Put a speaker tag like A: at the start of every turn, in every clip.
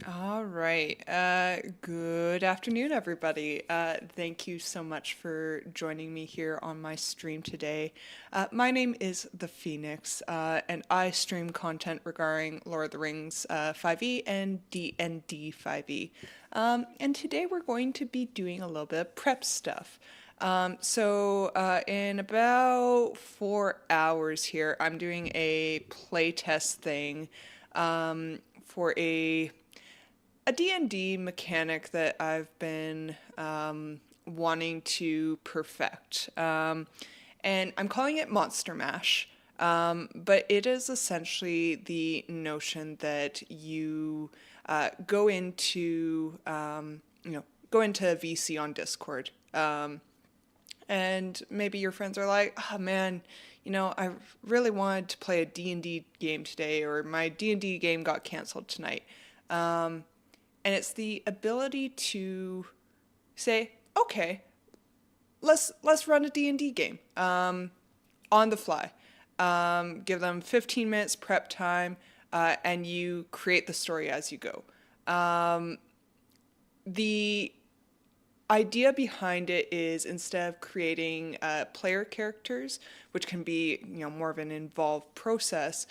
A: All right. Good afternoon, everybody. Thank you so much for joining me here on my stream today. My name is The Phoenix, and I stream content regarding Lord of the Rings 5e and D&D 5e. And today we're going to be doing a little bit of prep stuff. In about 4 hours here, I'm doing a playtest thing for a D&D mechanic that I've been wanting to perfect. And I'm calling it Monster Mash. But it is essentially the notion that you go into VC on Discord. And maybe your friends are like, oh man, I really wanted to play a D&D game today, or my D&D game got canceled tonight. And it's the ability to say, okay, let's run a D&D game on the fly. Give them 15 minutes prep time, and you create the story as you go. The idea behind it is, instead of creating player characters, which can be more of an involved process,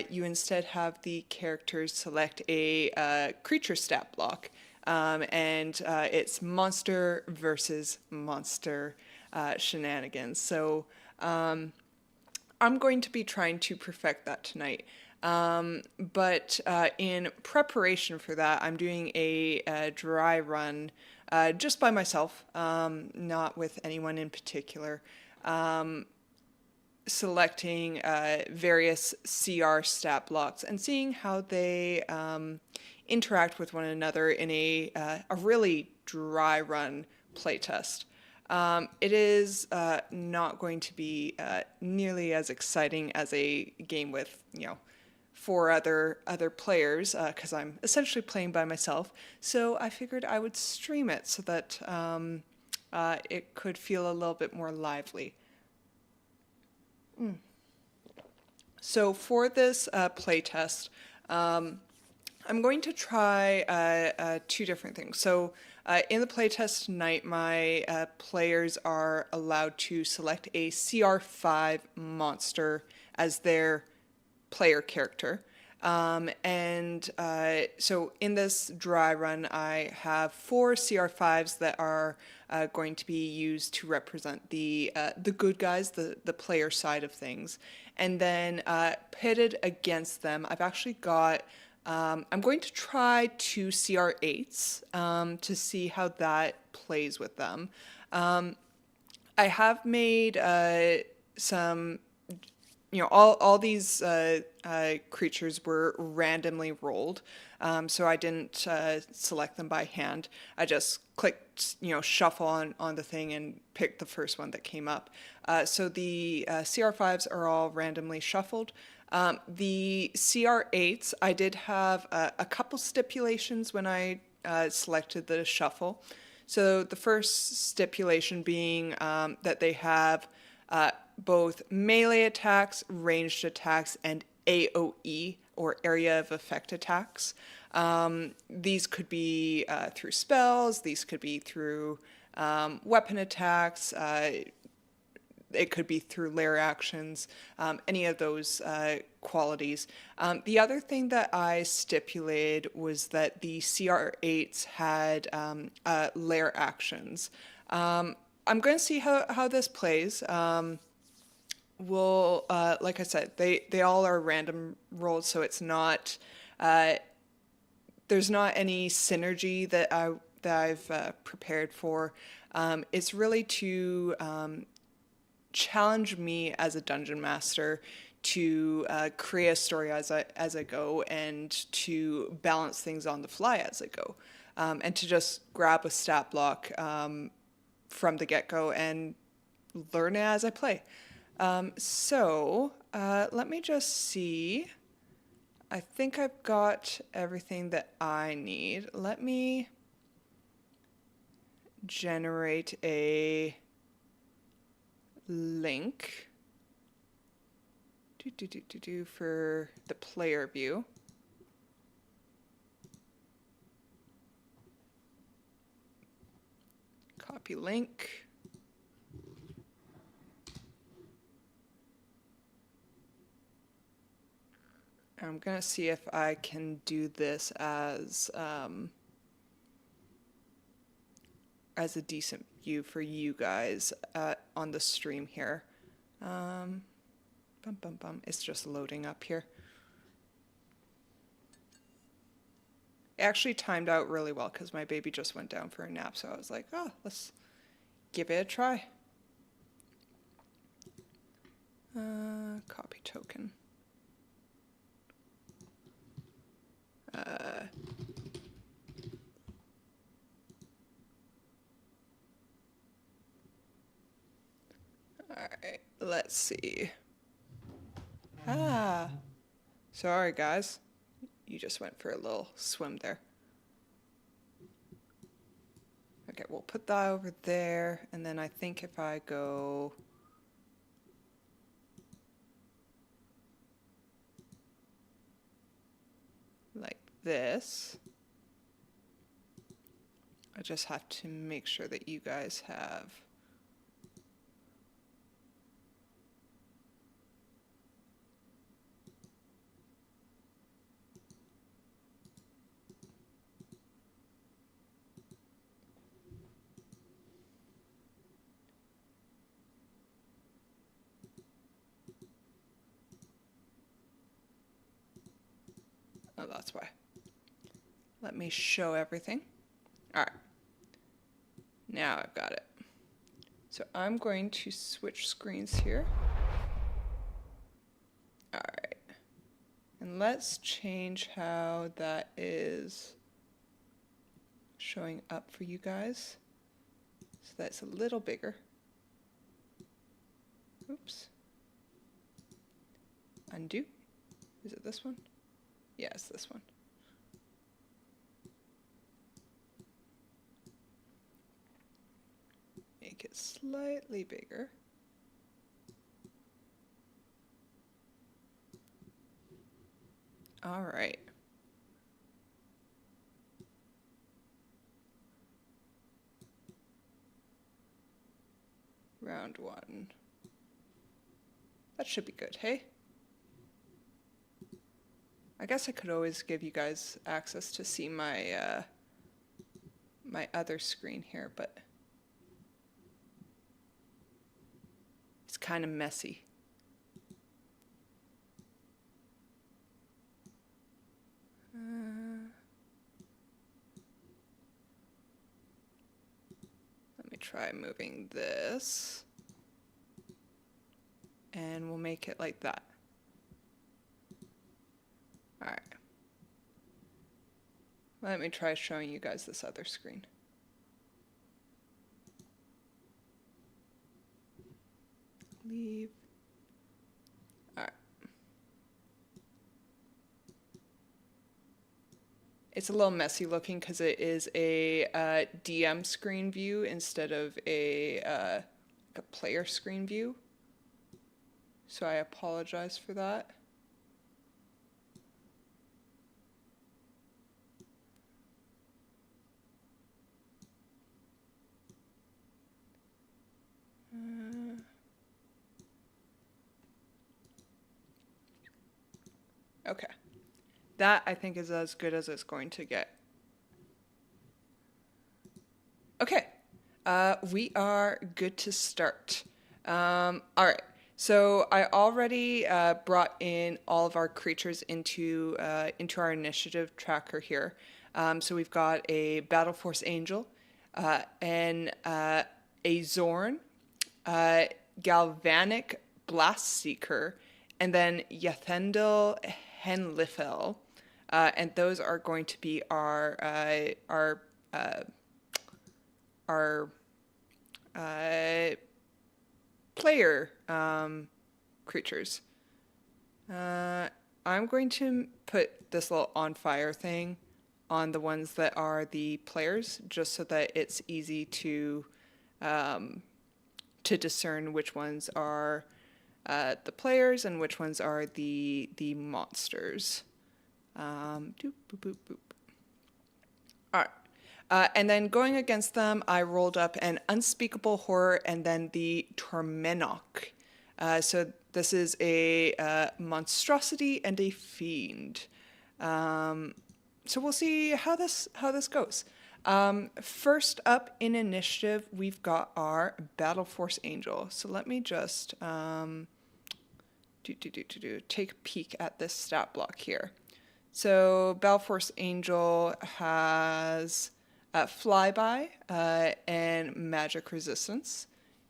A: you instead have the characters select a creature stat block, and it's monster versus monster shenanigans. So I'm going to be trying to perfect that tonight. But in preparation for that, I'm doing a dry run just by myself, not with anyone in particular, selecting various CR stat blocks and seeing how they interact with one another in a really dry run playtest. It is not going to be nearly as exciting as a game with, four other players, because I'm essentially playing by myself. So I figured I would stream it so that it could feel a little bit more lively. So for this playtest, I'm going to try two different things. So in the playtest tonight, my players are allowed to select a CR5 monster as their player character. So in this dry run, I have four CR5s that are going to be used to represent the good guys, the player side of things. And then pitted against them, I've actually got I'm going to try two CR8s to see how that plays with them. I have made some, all these creatures were randomly rolled, so I didn't select them by hand. I just clicked, shuffle on the thing and picked the first one that came up. So the CR5s are all randomly shuffled. The CR8s, I did have a couple stipulations when I selected the shuffle. So the first stipulation being that they have both melee attacks, ranged attacks, and AoE, or area of effect attacks. These could be through spells, these could be through weapon attacks, it could be through lair actions, any of those qualities. The other thing that I stipulated was that the CR8s had lair actions. I'm going to see how this plays. Like I said, they all are random rolls, so it's not, there's not any synergy that I've prepared for. It's really to challenge me as a dungeon master to create a story as I go, and to balance things on the fly as I go, and to just grab a stat block from the get-go and learn it as I play. Let me just see. I think I've got everything that I need. Let me generate a link for the player view. copy link. I'm gonna see if I can do this as a decent view for you guys on the stream here. It's just loading up here. It actually timed out really well because my baby just went down for a nap, so I was like, oh, let's give it a try. Copy token. Alright, let's see. Sorry guys. You just went for a little swim there. Okay, we'll put that over there, and then I think if I go like this, I just have to make sure that you guys have oh, that's why. Let me show everything. All right. Now I've got it. So I'm going to switch screens here. All right. And let's change how that is showing up for you guys. So that's a little bigger. Oops. Undo. Is it this one? Yeah, it's this one. Make it slightly bigger. All right. Round one. That should be good, hey? I guess I could always give you guys access to see my my other screen here, but it's kind of messy. Let me try moving this, and we'll make it like that. All right. Let me try showing you guys this other screen. Leave. All right. It's a little messy looking because it is a DM screen view instead of a player screen view. So I apologize for that. Okay. That, I think, is as good as it's going to get. Okay. We are good to start. All right. So I already brought in all of our creatures into our initiative tracker here. So we've got a Battle Force Angel, a Zorn, Galvanic Blast Seeker, and then Yathendel Henlifel, and those are going to be our player creatures. I'm going to put this little on fire thing on the ones that are the players, just so that it's easy to discern which ones are the players and which ones are the monsters. Doop, boop, boop, boop. All And then going against them, I rolled up an unspeakable horror and then the Tormenok. So this is a monstrosity and a fiend. So we'll see how this goes. First up in initiative, we've got our Battle Force Angel. So let me just take a peek at this stat block here. So Battle Force Angel has flyby and magic resistance.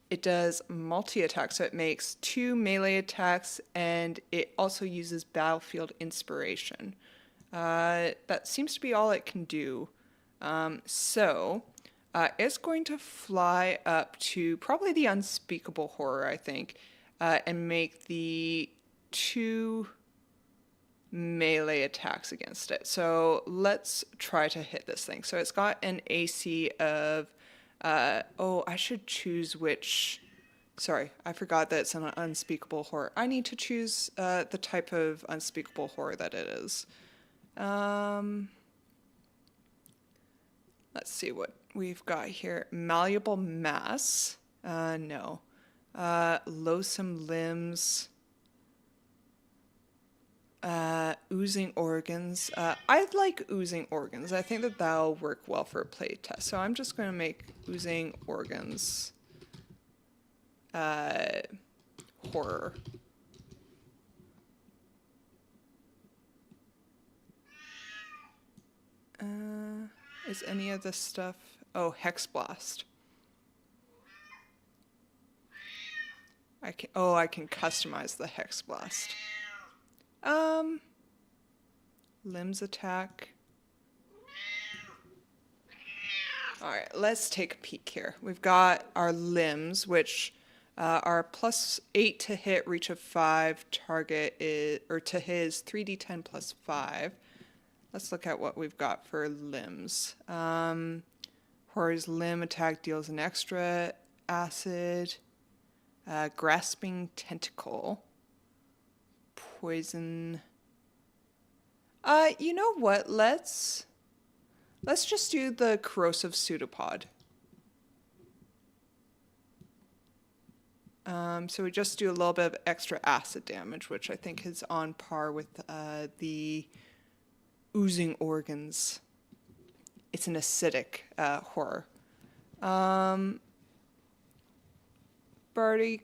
A: It does multi-attack, so it makes 2 melee attacks, and it also uses battlefield inspiration. That seems to be all it can do. It's going to fly up to probably the unspeakable horror, I think, and make the 2 melee attacks against it. So let's try to hit this thing. So it's got an AC of, I should choose which, sorry, I forgot that it's an unspeakable horror. I need to choose the type of unspeakable horror that it is. Let's see what we've got here. Malleable mass, no. Loathsome limbs. Oozing organs. I like oozing organs. I think that that'll work well for a playtest. So I'm just going to make oozing organs horror. Is any of this stuff? Oh, Hex Blast. I can customize the Hex Blast. Limbs attack. All right, let's take a peek here. We've got our limbs, which are +8 to hit, reach of 5, target is, or to his 3d10 plus 5. Let's look at what we've got for limbs. Horror's limb attack deals an extra acid. Grasping tentacle. Poison. You know what? Let's just do the corrosive pseudopod. So we just do a little bit of extra acid damage, which I think is on par with the oozing organs. It's an acidic horror. Body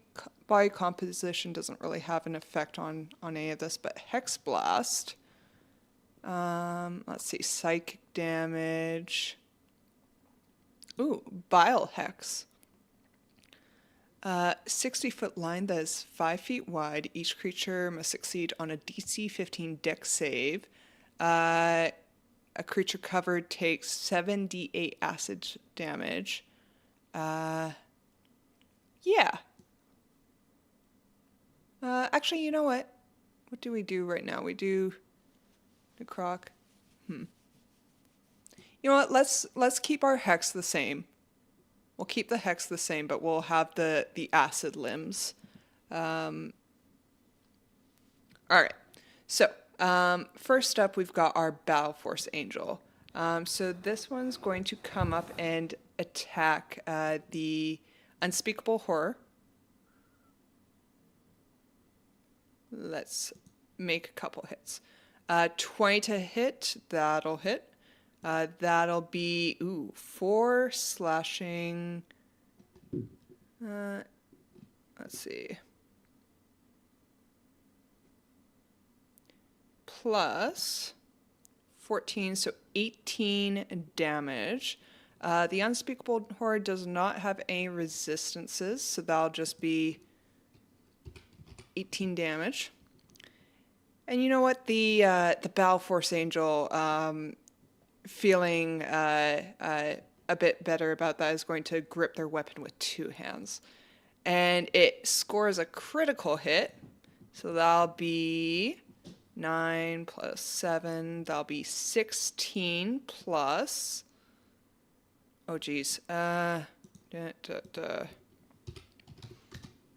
A: composition doesn't really have an effect on any of this, but Hex Blast. Let's see, psychic damage. Ooh, Bile Hex. 60-foot line that is 5 feet wide. Each creature must succeed on a DC 15 Dex save. A creature covered takes 7d8 acid damage. Yeah. Actually, you know what? What do we do right now? We do the croc. You know what? Let's keep our hex the same. We'll keep the hex the same, but we'll have the acid limbs. All right. So first up, we've got our Battle Force Angel. So this one's going to come up and attack the Unspeakable Horror. Let's make a couple hits. 20 to hit, that'll hit. That'll be, 4 slashing. Let's see. Plus 14, so 18 damage. The Unspeakable Horror does not have any resistances, so that'll just be 18 damage. And you know what? The Battle Force Angel, feeling a bit better about that, is going to grip their weapon with 2 hands. And it scores a critical hit, so that'll be 9 plus 7, that'll be 16 plus, oh geez,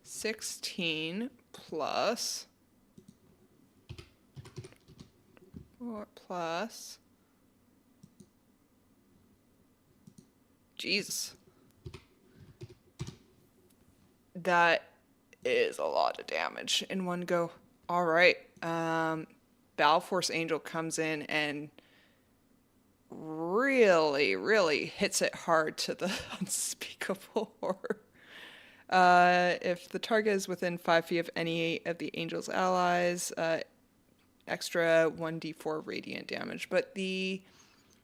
A: 16 plus 4 plus Jeez. That is a lot of damage in one go. All right. Battle Force Angel comes in and really, really hits it hard to the unspeakable horror. If the target is within 5 feet of any of the angel's allies, extra 1d4 radiant damage. But the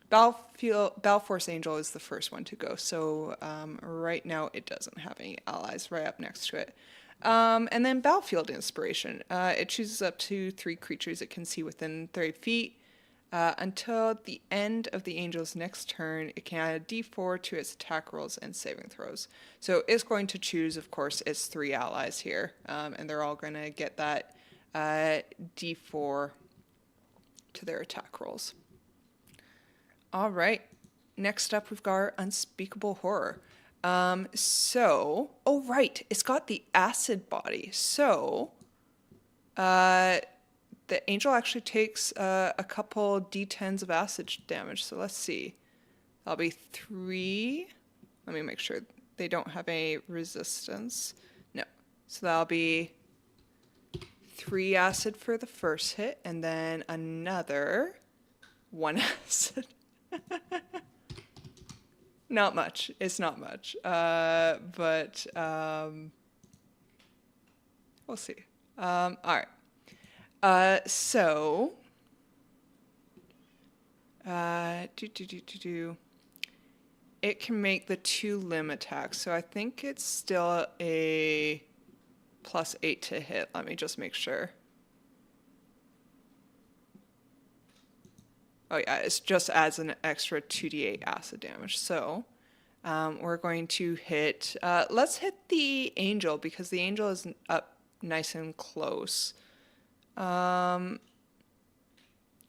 A: Battle Force Angel is the first one to go, so right now it doesn't have any allies right up next to it. And then Battlefield Inspiration. It chooses up to 3 creatures it can see within 30 feet. Until the end of the angel's next turn, it can add a d4 to its attack rolls and saving throws. So it's going to choose, of course, its 3 allies here, and they're all going to get that d4 to their attack rolls. All right, next up we've got our Unspeakable Horror. Oh right, it's got the acid body. So, the angel actually takes a couple d10s of acid damage. So let's see. That'll be 3. Let me make sure they don't have any resistance. No. So that'll be 3 acid for the first hit, and then another 1 acid. Not much. It's not much. But we'll see. All right. It can make the 2 limb attacks. So I think it's still a +8 to hit. Let me just make sure. Oh yeah, it just adds an extra 2d8 acid damage. So we're going to hit, let's hit the angel because the angel is up nice and close. Yeah,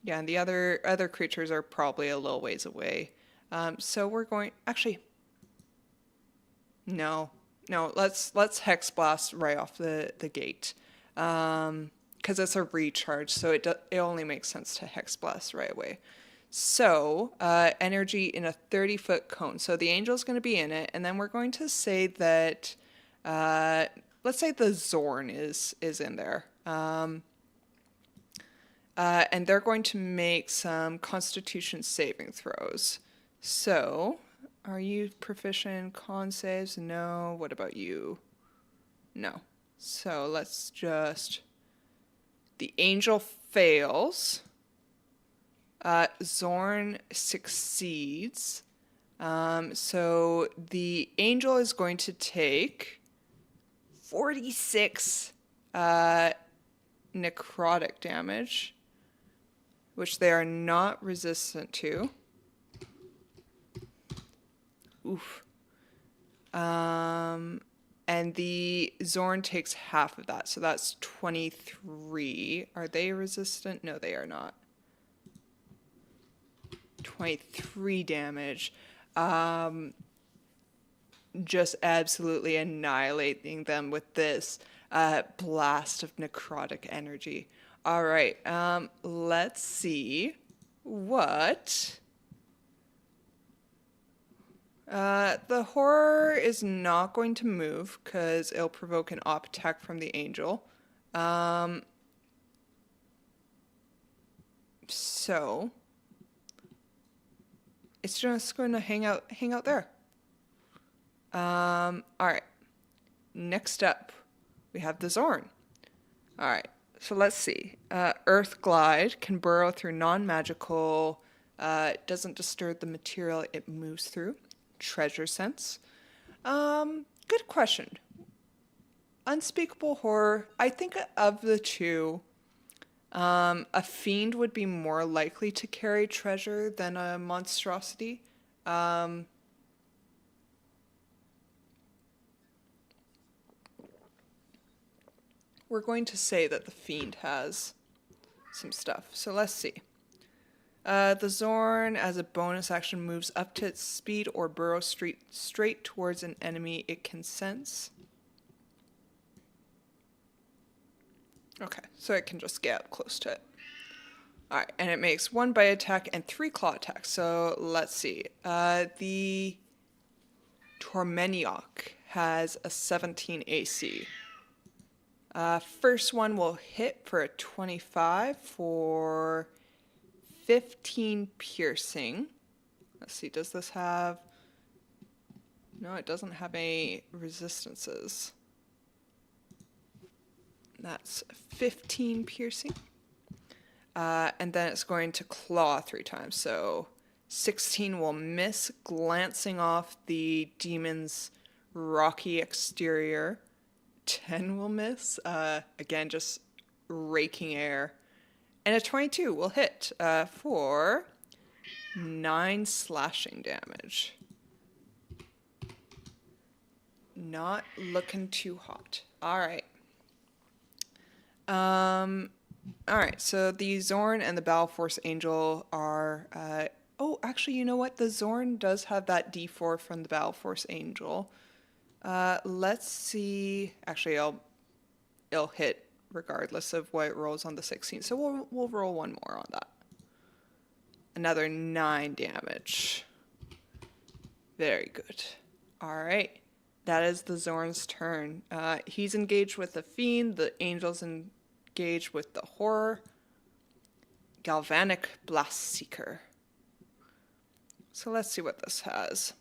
A: and the other creatures are probably a little ways away. So we're going, actually, no, let's Hex Blast right off the gate. Because it's a recharge, so it only makes sense to Hex Blast right away. So, energy in a 30-foot cone. So the angel's going to be in it, and then we're going to say that, let's say the Zorn is in there. And they're going to make some Constitution saving throws. So, are you proficient in con saves? No. What about you? No. So let's just... The angel fails. Zorn succeeds. So the angel is going to take 46 necrotic damage, which they are not resistant to. Oof. And the Zorn takes half of that, so that's 23. Are they resistant? No, they are not. 23 damage. Just absolutely annihilating them with this blast of necrotic energy. All right, let's see what... the horror is not going to move because it'll provoke an op attack from the angel. So it's just going to hang out there. All right. Next up, we have the Zorn. All right. So let's see. Earth Glide can burrow through non-magical. Doesn't disturb the material it moves through. Treasure sense. Good question. Unspeakable Horror. I think of the two, a fiend would be more likely to carry treasure than a monstrosity. We're going to say that the fiend has some stuff. So let's see. The Zorn, as a bonus action, moves up to its speed or burrows straight towards an enemy it can sense. Okay, so it can just get up close to it. Alright, and it makes 1 bite attack and 3 claw attacks. So let's see. The Tormeniok has a 17 AC. First one will hit for a 25 for 15 piercing. Let's see, does this have... No, it doesn't have any resistances. That's 15 piercing. And then it's going to claw 3 times. So 16 will miss, glancing off the demon's rocky exterior. 10 will miss, again, just raking air. And a 22 will hit for 9 slashing damage. Not looking too hot. All right. All right, so the Zorn and the Battle Force Angel are... oh, actually, you know what? The Zorn does have that D4 from the Battle Force Angel. Let's see... Actually, it'll hit regardless of what it rolls on the 16. So we'll roll one more on that. Another 9 damage. Very good. All right. That is the Zorn's turn. He's engaged with the Fiend. The Angel's engaged with the Horror. Galvanic Blast Seeker. So let's see what this has.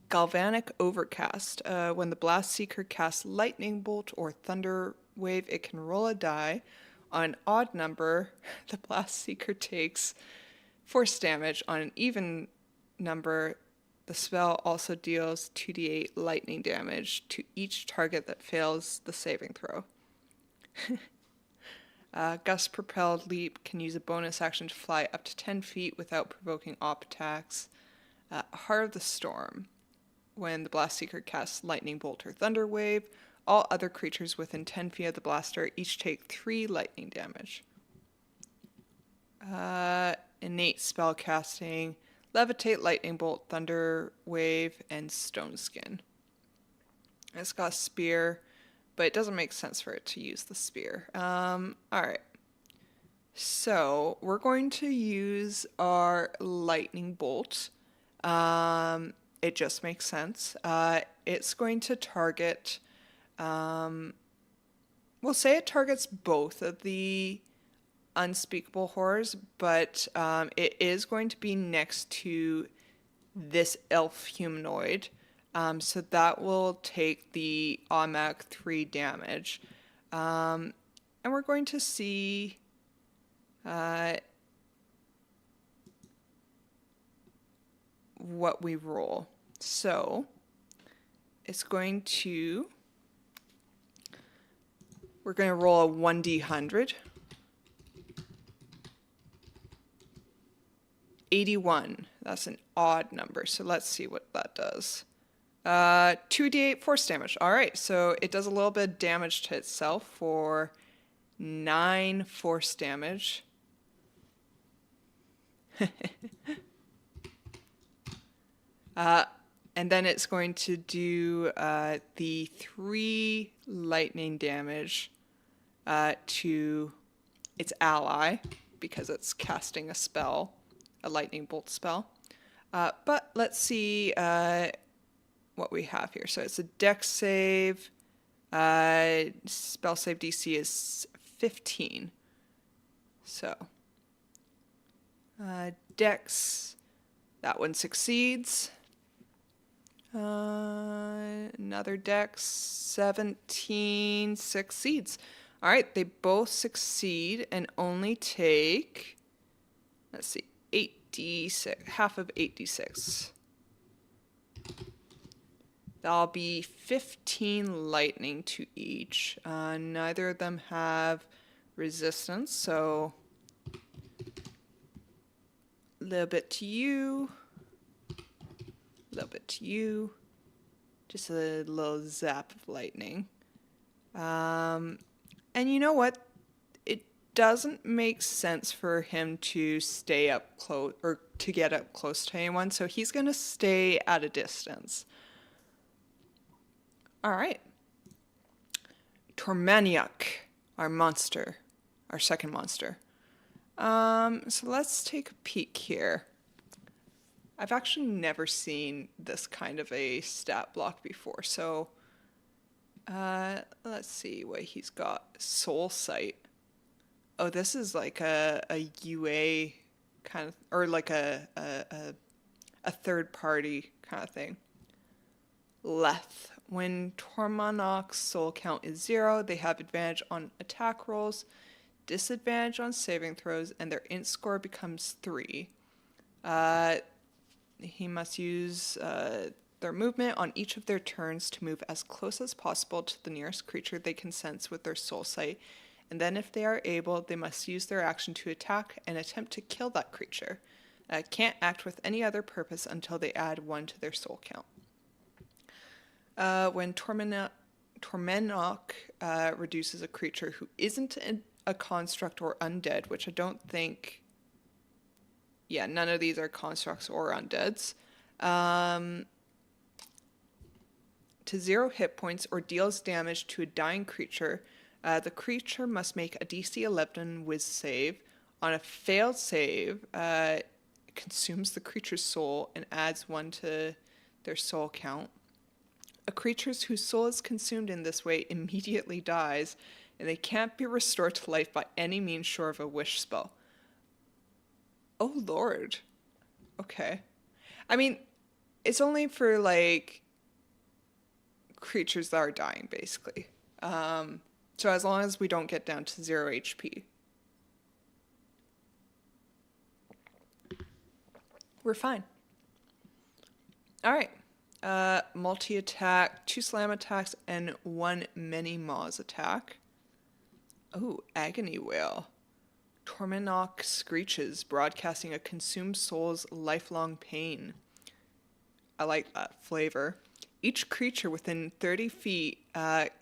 A: Galvanic Overcast. When the Blast Seeker casts Lightning Bolt or Thunder Wave, it can roll a die. On an odd number, the Blast Seeker takes force damage. On an even number, the spell also deals 2d8 lightning damage to each target that fails the saving throw. Gust Propelled Leap can use a bonus action to fly up to 10 feet without provoking op attacks. Heart of the Storm. When the Blast Seeker casts Lightning Bolt or Thunder Wave, all other creatures within 10 feet of the blaster each take 3 lightning damage. Innate Spellcasting. Levitate, Lightning Bolt, Thunder Wave, and Stone Skin. It's got a spear, but it doesn't make sense for it to use the spear. Alright. So, we're going to use our Lightning Bolt. It just makes sense. It's going to target... we'll say it targets both of the unspeakable horrors, but it is going to be next to this elf humanoid, so that will take the automatic 3 damage, and we're going to see what we roll. So it's going to... We're going to roll a 1d100. 81. That's an odd number, so let's see what that does. 2d8 force damage. All right, so it does a little bit of damage to itself for 9 force damage. And then it's going to do the 3 lightning damage to its ally because it's casting a spell. A lightning bolt spell. But let's see what we have here. So it's a dex save. Spell save DC is 15. So dex, that one succeeds. Another dex, 17 succeeds. All right, they both succeed and only take, let's see, 8d6, half of 8d6. That'll be 15 lightning to each. Neither of them have resistance, so a little bit to you, a little bit to you, just a little zap of lightning. And you know what? Doesn't make sense for him to stay up close or to get up close to anyone, so he's going to stay at a distance. All right. Tormeniok, our monster, our second monster. So let's take a peek here. I've actually never seen this kind of a stat block before. So let's see what he's got. Soul Sight. Oh, this is like a UA kind of, or like a third party kind of thing. Leth. When Tormonok's soul count is 0, they have advantage on attack rolls, disadvantage on saving throws, and their int score becomes 3. He must use their movement on each of their turns to move as close as possible to the nearest creature they can sense with their soul sight, and then if they are able, they must use their action to attack and attempt to kill that creature. Can't act with any other purpose until they add 1 to their soul count. When Tormenok reduces a creature who isn't a construct or undead, which I don't think... Yeah, none of these are constructs or undeads. To 0 hit points or deals damage to a dying creature, the creature must make a DC 11 Wiz save. On a failed save, it consumes the creature's soul and adds 1 to their soul count. A creature whose soul is consumed in this way immediately dies, and they can't be restored to life by any means short of a wish spell. Oh lord. Okay. I mean, it's only for like creatures that are dying, basically. So as long as we don't get down to 0 HP. We're fine. Alright. Multi-attack, 2 slam attacks, and 1 many maws attack. Oh, Agony Wail. Tormenok screeches, broadcasting a consumed soul's lifelong pain. I like that flavor. Each creature within 30 feet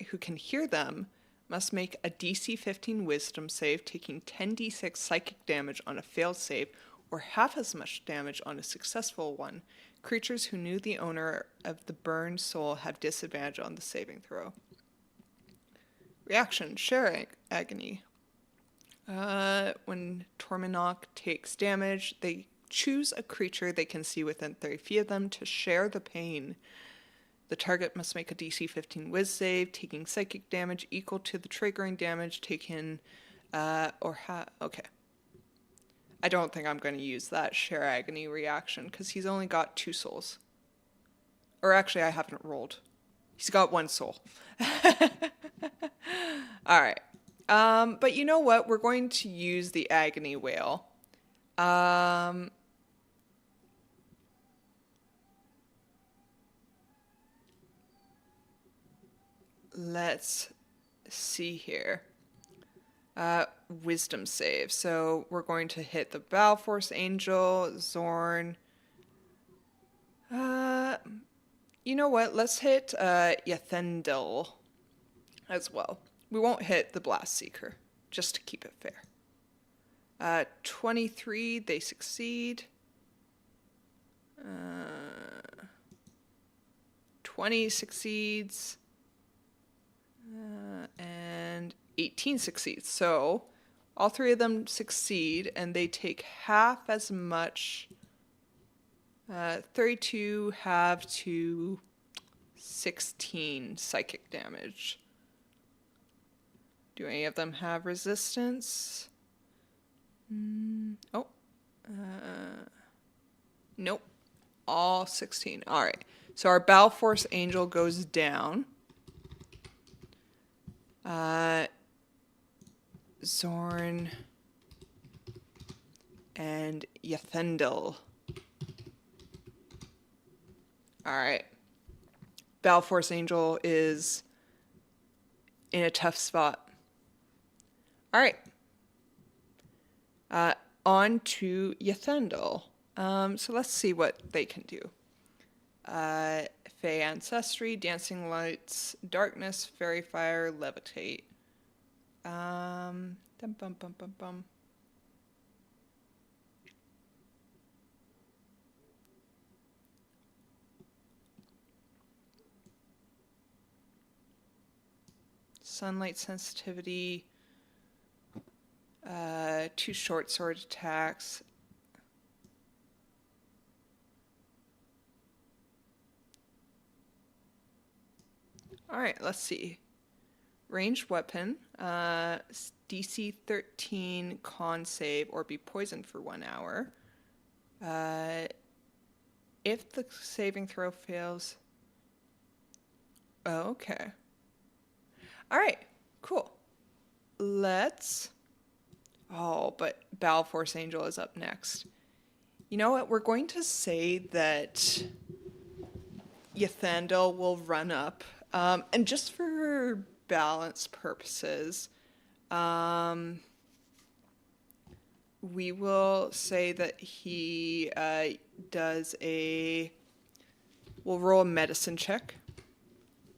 A: who can hear them must make a DC 15 Wisdom save, taking 10d6 psychic damage on a failed save, or half as much damage on a successful one. Creatures who knew the owner of the burned soul have disadvantage on the saving throw. Reaction, Share Agony. When Tormenok takes damage, they choose a creature they can see within 30 feet of them to share the pain. The target must make a DC 15 Wiz save, taking psychic damage equal to the triggering damage taken, okay. I don't think I'm going to use that Share Agony reaction, because he's only got 2 souls. Or actually, I haven't rolled. He's got 1 soul. Alright. But you know what? We're going to use the Agony Wail. Let's see here. Wisdom save. So we're going to hit the Balforce Angel, Zorn. You know what? Let's hit Yathendel as well. We won't hit the Blast Seeker, just to keep it fair. 23, they succeed. 20 succeeds. And 18 succeeds. So all 3 of them succeed, and they take half as much. 32 half to 16 psychic damage. Do any of them have resistance? Nope. All 16. Alright. So our Balforce Angel goes down. Zorn and Yathendel. Alright. Balforce Angel is in a tough spot. Alright. On to Yathendel. So let's see what they can do. Fey Ancestry, Dancing Lights, Darkness, Fairy Fire, Levitate. Sunlight sensitivity, 2 short sword attacks. All right, let's see. Ranged weapon, DC 13 con save or be poisoned for 1 hour. If the saving throw fails. Oh, okay. All right, cool. Let's. Oh, but Battle Force Angel is up next. You know what? We're going to say that Yathandel will run up. And just for balance purposes, we will say that he we'll roll a medicine check.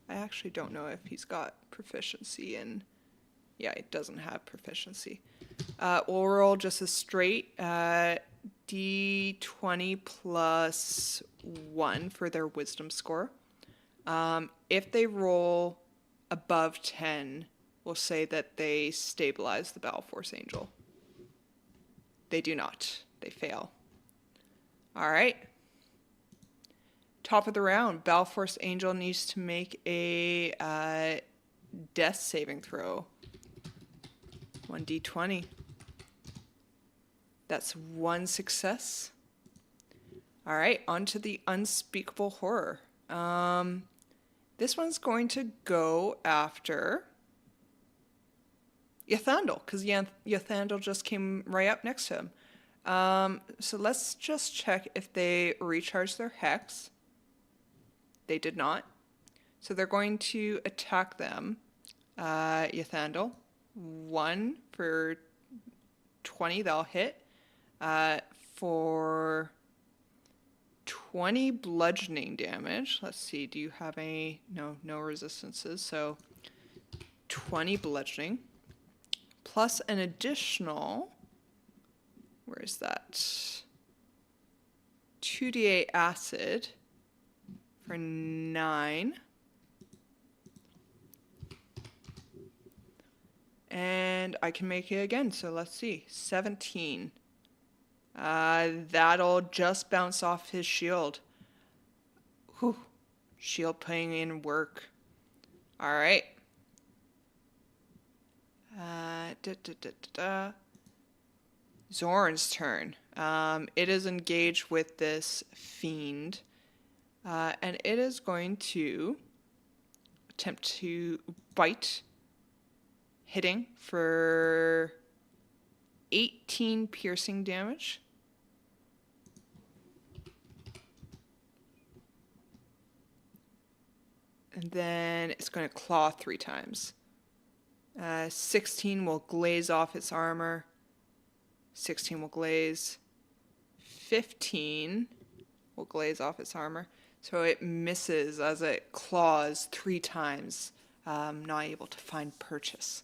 A: I actually don't know if he's got proficiency in, yeah, he doesn't have proficiency. We'll roll just a straight D20 plus 1 for their wisdom score. If they roll above 10, we'll say that they stabilize the Battle Force Angel. They do not. They fail. All right. Top of the round, Battle Force Angel needs to make a death saving throw. 1d20. That's 1 success. All right, on to the unspeakable horror. This one's going to go after Yathandel, because Yathandel just came right up next to him. So let's just check if they recharge their hex. They did not. So they're going to attack them. Yathandel. 1 for 20, they'll hit. For 20 bludgeoning damage. Let's see, do you have any? No resistances. So 20 bludgeoning. Plus an additional, where is that? 2d8 acid for 9. And I can make it again, so let's see. 17. That'll just bounce off his shield. Whew. Shield putting in work. All right. Zorn's turn. It is engaged with this fiend. And it is going to attempt to bite, hitting for 18 piercing damage. And then it's going to claw 3 times. 16 will glaze off its armor. 16 will glaze. 15 will glaze off its armor. So it misses as it claws 3 times, not able to find purchase.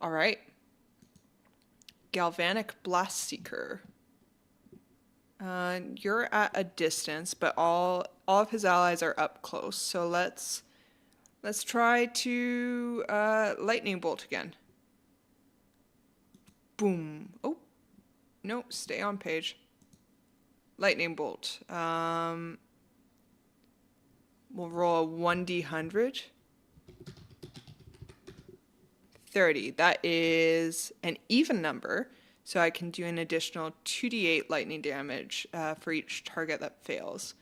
A: All right. Galvanic Blast Seeker. You're at a distance, but all of his allies are up close. So let's try to lightning bolt again. Boom. Oh, no, stay on page. Lightning bolt. We'll roll a 1d100. 30. That is an even number, so I can do an additional 2d8 lightning damage for each target that fails.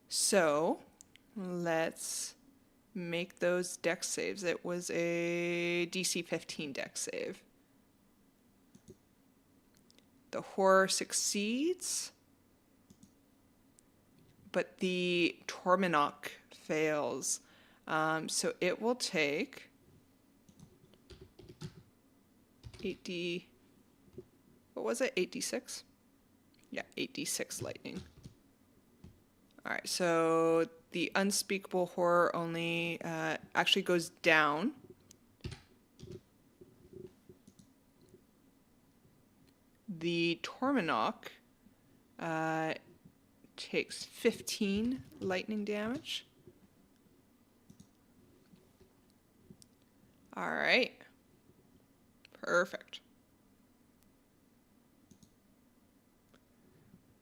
A: So let's make those dex saves. It was a DC 15 dex save. The horror succeeds, but the Torminok fails. So it will take 8d, what was it, 8d6? Yeah, 8d6 lightning. All right, so the unspeakable horror only actually goes down. The Torminok takes 15 lightning damage. All right. Perfect.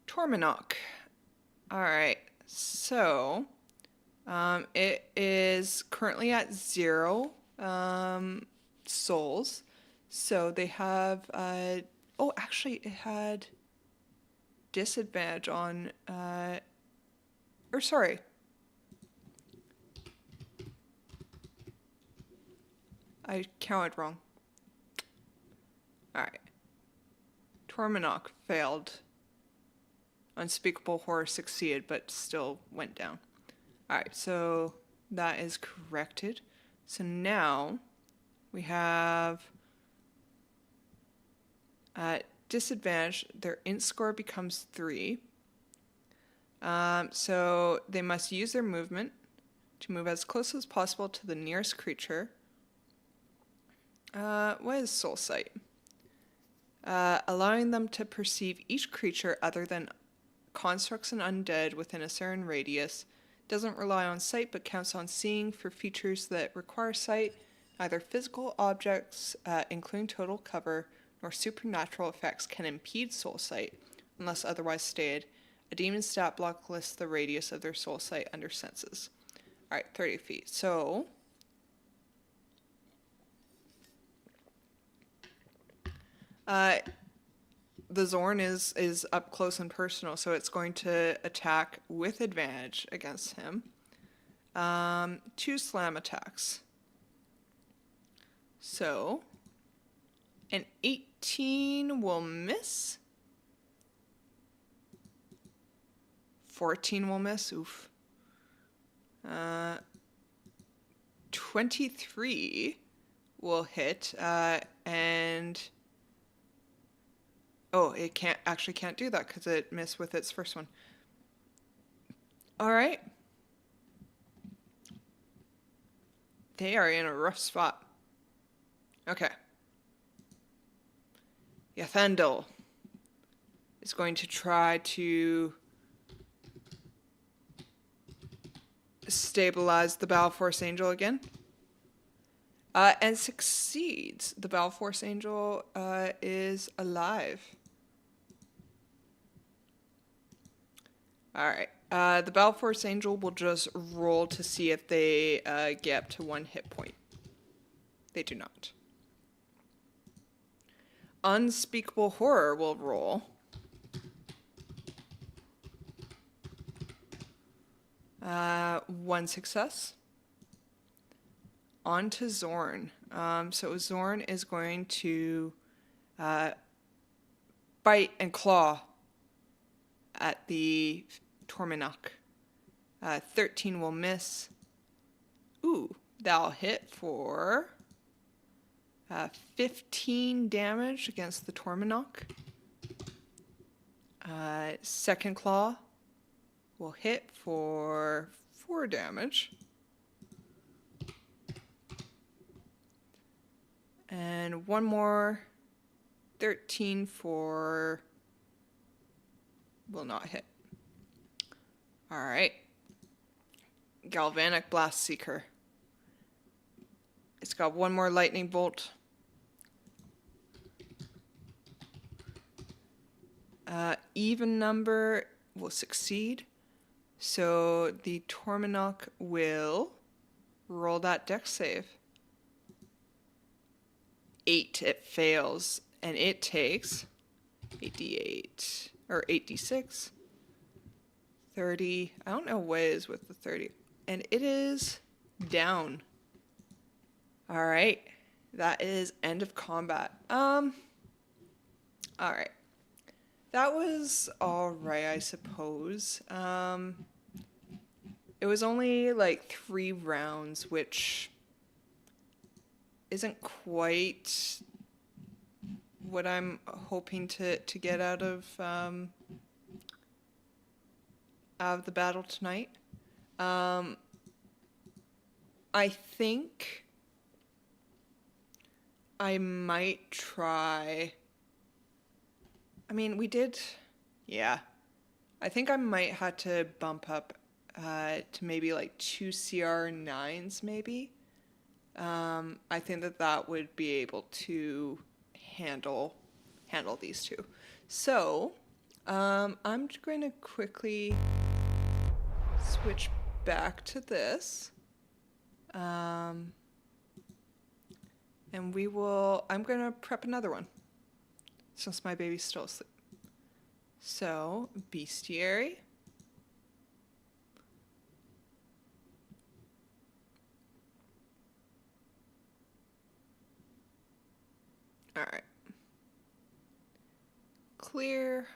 A: Torminok. All right. So It is currently at 0 souls. So they have, oh, actually, it had disadvantage on, or sorry. I counted wrong. Alright. Torminok failed. Unspeakable Horror succeeded, but still went down. Alright, so that is corrected. So now we have at disadvantage, their int score becomes 3. So they must use their movement to move as close as possible to the nearest creature. What is Soul Sight? Allowing them to perceive each creature other than constructs and undead within a certain radius. Doesn't rely on sight but counts on seeing for features that require sight. Neither physical objects, including total cover, nor supernatural effects can impede soul sight unless otherwise stated. A demon stat block lists the radius of their soul sight under senses. Alright, 30 feet. So the Zorn is up close and personal, so it's going to attack with advantage against him. 2 slam attacks. So an 18 will miss. 14 will miss. Oof. 23 will hit, and oh, it can't do that because it missed with its first one. All right. They are in a rough spot. Okay. Yathandel is going to try to stabilize the Battle Force Angel again. And succeeds. The Battle Force Angel is alive. Alright. The Battle Force Angel will just roll to see if they get up to 1 hit point. They do not. Unspeakable Horror will roll. One success. On to Zorn. So Zorn is going to bite and claw at the Torminok. 13 will miss. Ooh, that'll hit for 15 damage against the Torminok. Second claw will hit for 4 damage. And one more, 13 for, will not hit. All right. Galvanic Blast Seeker. It's got one more lightning bolt. Even number will succeed. So the Torminok will roll that dex save. 8, it fails, and it takes 8d8 or 8d6, 30. I don't know what it is with the 30, and it is down. All right, that is end of combat. All right, that was all right, I suppose. It was only like 3 rounds, which isn't quite what I'm hoping to get out of the battle tonight. I think I might try. I mean, we did, yeah. I think I might have to bump up to maybe like 2 CR9s, maybe. I think that would be able to handle these two. So, I'm going to quickly switch back to this. And I'm going to prep another one since my baby's still asleep. So, bestiary. All right. Clear.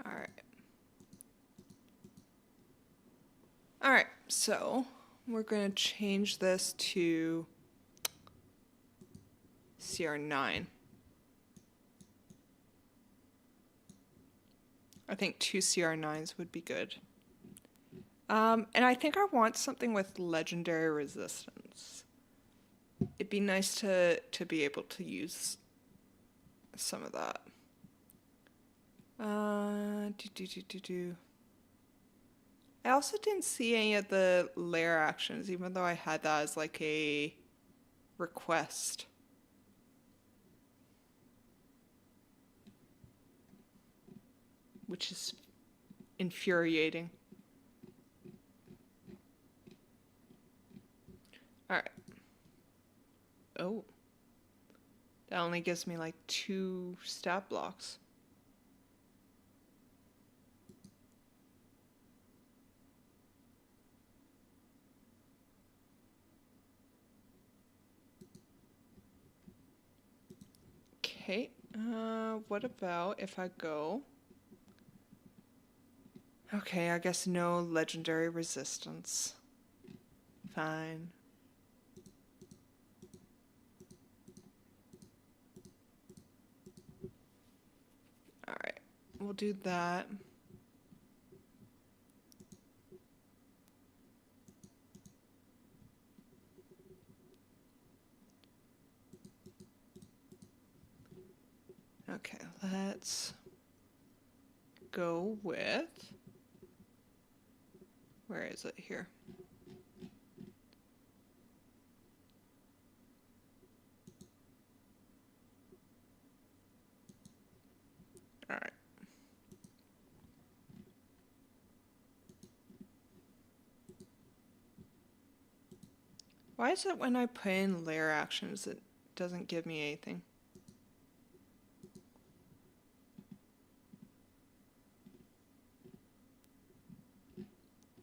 A: All right. All right, so we're going to change this to CR9. I think 2 CR9s would be good. And I think I want something with legendary resistance. It'd be nice to be able to use some of that. I also didn't see any of the lair actions, even though I had that as like a request. Which is infuriating. Alright. Oh. That only gives me like 2 stat blocks. Okay. What about if I go... Okay, I guess no legendary resistance. Fine. Alright, we'll do that. Okay, let's go with... Where is it here? All right. Why is it when I put in layer actions, it doesn't give me anything?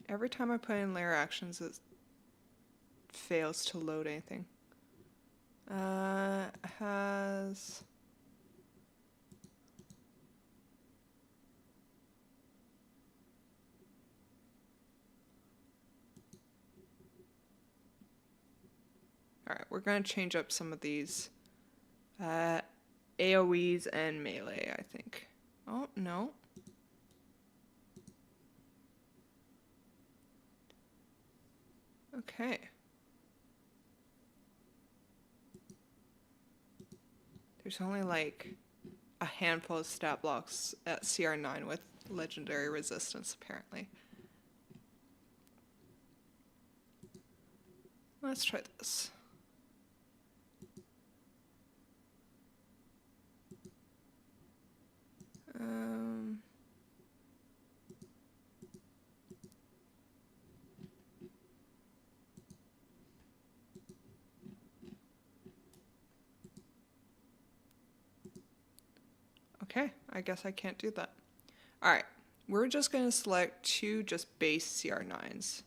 A: Every time I put in layer actions, it fails to load anything. Has... Alright, we're going to change up some of these AoEs and melee, I think. Oh, no. Okay. There's only like a handful of stat blocks at CR9 with legendary resistance, apparently. Let's try this. Okay, I guess I can't do that. All right, we're just going to select 2 just base CR9s.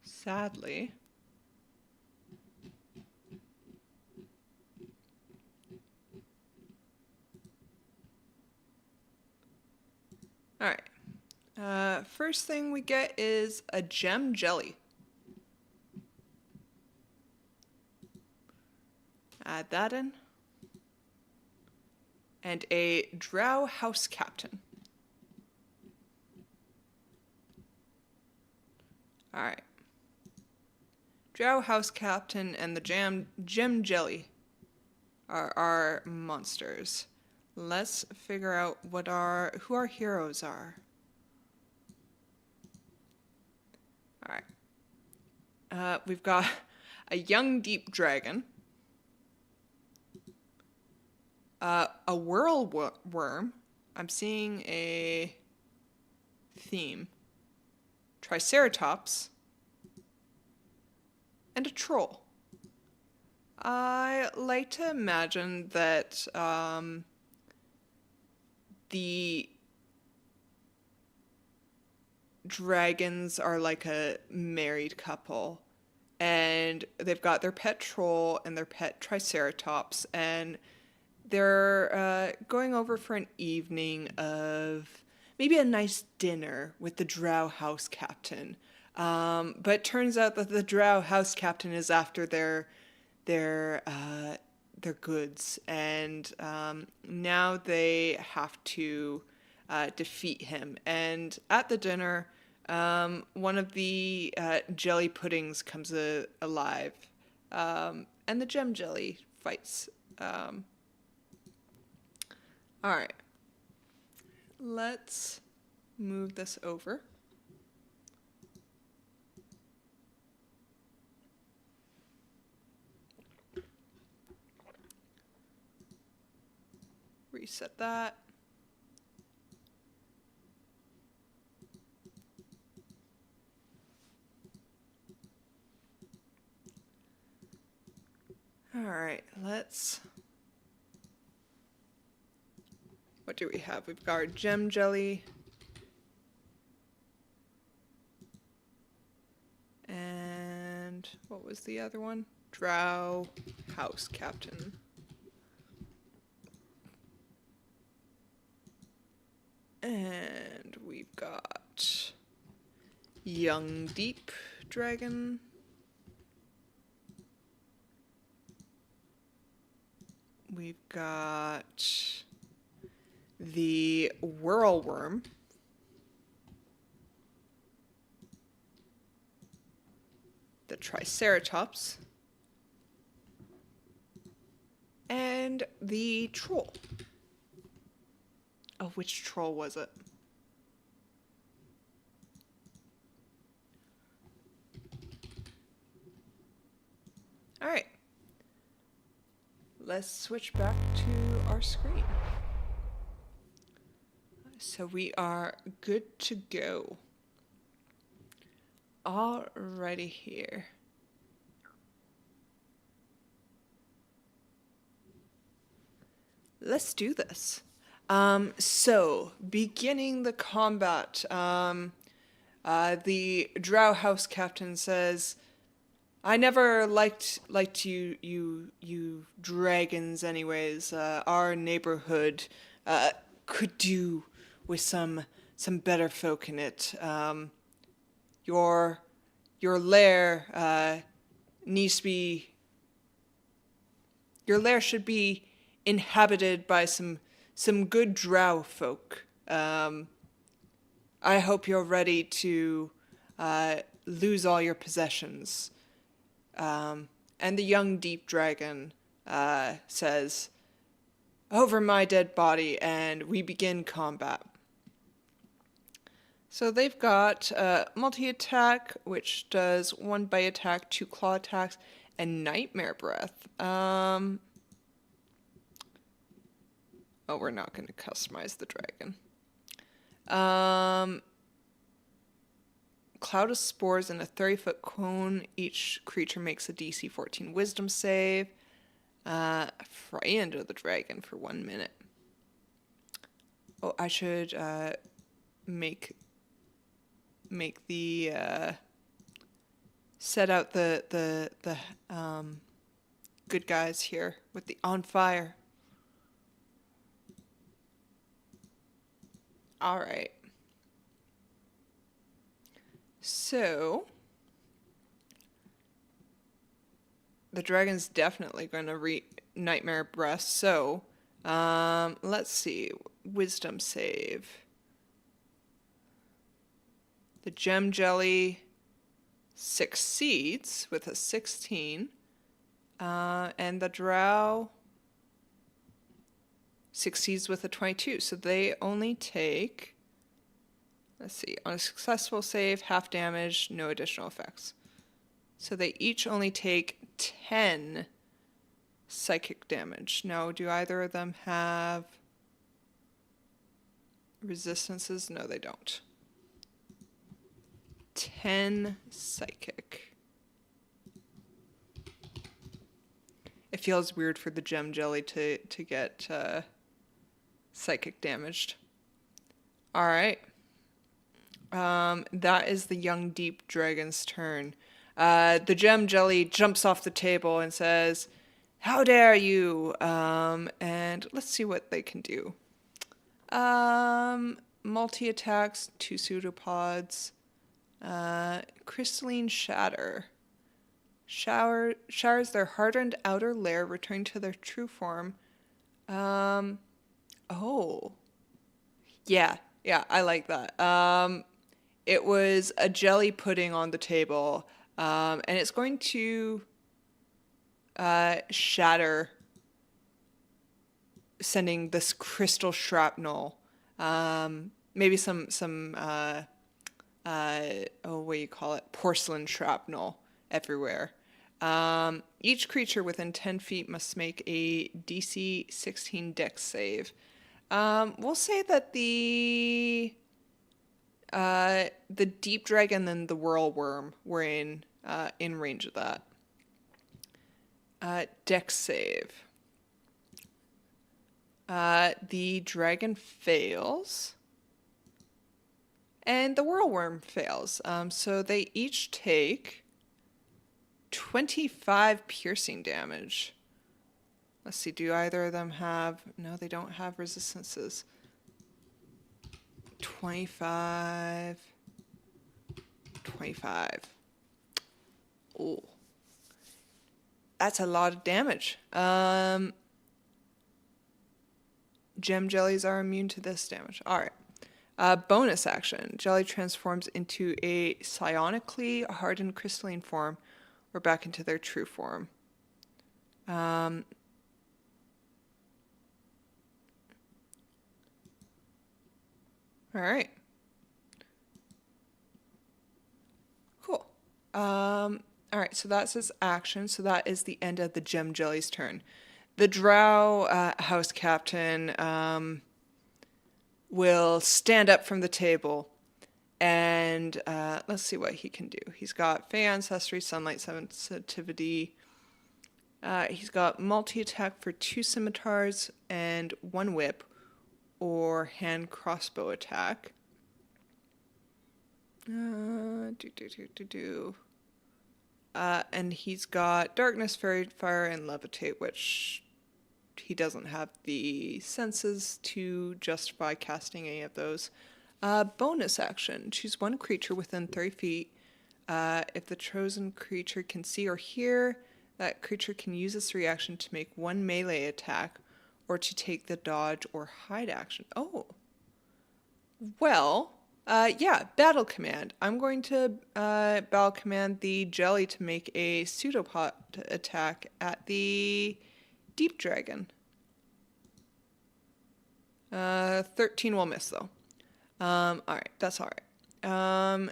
A: Sadly, all right. First thing we get is a gem jelly. Add that in. And a drow house captain. All right. Drow House Captain and the Gem Jelly are our monsters. Let's figure out who our heroes are. All right. We've got a young deep dragon, a whirlworm. I'm seeing a theme. Triceratops, and a troll. I like to imagine that the dragons are like a married couple, and they've got their pet troll and their pet triceratops, and they're going over for an evening of maybe a nice dinner with the Drow House Captain. But it turns out that the Drow House Captain is after their goods, and now they have to defeat him. And at the dinner, one of the jelly puddings comes alive, and the gem jelly fights. All right, let's move this over. Reset that. All right, what do we have? We've got our gem jelly. And what was the other one? Drow House Captain. And we've got young deep dragon. We've got the whirlworm. The triceratops. And the troll. Oh, which troll was it? All right. Let's switch back to our screen. So we are good to go. Alrighty here. Let's do this. So beginning the combat, the Drow House Captain says, "I never liked you dragons. Anyways, our neighborhood could do with some better folk in it. Your lair needs to be. Your lair should be inhabited by some good drow folk. I hope you're ready to lose all your possessions." And the young deep dragon says, "Over my dead body," and we begin combat. So they've got multi-attack, which does 1 bite attack, 2 claw attacks, and nightmare breath. Oh, we're not going to customize the dragon. Cloud of spores in a 30-foot cone. Each creature makes a DC 14 wisdom save. Frightened of the dragon for 1 minute. Oh, I should make the set out the good guys here with the on fire. All right. So the dragon's definitely going to nightmare breath. So let's see. Wisdom save. The gem jelly succeeds with a 16, and the drow succeeds with a 22. So they only take, let's see, on a successful save, half damage, no additional effects. So they each only take 10 psychic damage. Now, do either of them have resistances? No, they don't. 10 psychic. It feels weird for the gem jelly to get psychic damaged. All right. That is the young deep dragon's turn. The gem jelly jumps off the table and says, "How dare you?" And let's see what they can do. Multi-attacks, 2 pseudopods. Crystalline shatter. Showers their hardened outer layer, returning to their true form. Oh. Yeah, I like that. It was a jelly pudding on the table, and it's going to shatter, sending this crystal shrapnel. Maybe some what do you call it? Porcelain shrapnel everywhere. Each creature within 10 feet must make a DC 16 Dex save. We'll say that the deep dragon and the whirlworm were in range of that. Dex save. The dragon fails, and the whirlworm fails. So they each take 25 piercing damage. Let's see, do either of them have... No, they don't have resistances. 25. Oh. That's a lot of damage. Gem jellies are immune to this damage. All right. Bonus action. Jelly transforms into a psionically hardened crystalline form or back into their true form. All right. Cool. All right, so that's his action. So that is the end of the gem jelly's turn. The drow house captain will stand up from the table, and let's see what he can do. He's got Fey Ancestry, Sunlight Sensitivity. He's got multi-attack for 2 scimitars and 1 whip, or hand crossbow attack. And he's got Darkness, Fairy Fire, and Levitate, which he doesn't have the senses to justify casting any of those. Bonus action. Choose 1 creature within 30 feet. If the chosen creature can see or hear, that creature can use its reaction to make 1 melee attack or to take the dodge or hide action. Oh. Well, yeah, battle command. I'm going to battle command the jelly to make a pseudopod attack at the deep dragon. 13 will miss, though. All right, that's all right.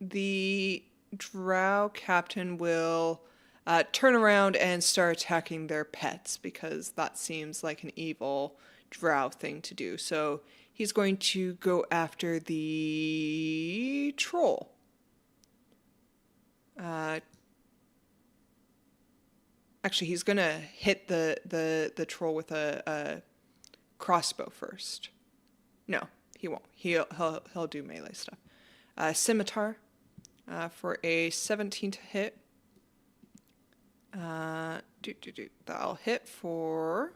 A: The drow captain will turn around and start attacking their pets, because that seems like an evil drow thing to do. So he's going to go after the troll. Actually, he's going to hit the troll with a crossbow first. No, he won't. He'll do melee stuff. Scimitar for a 17 to hit. That'll hit for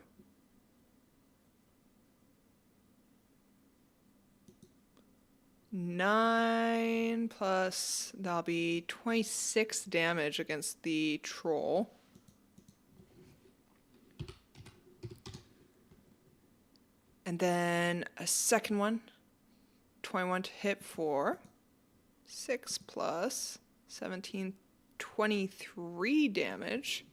A: 9 plus, that'll be 26 damage against the troll. And then a second one, 21 to hit for 6 plus 17, 23 damage.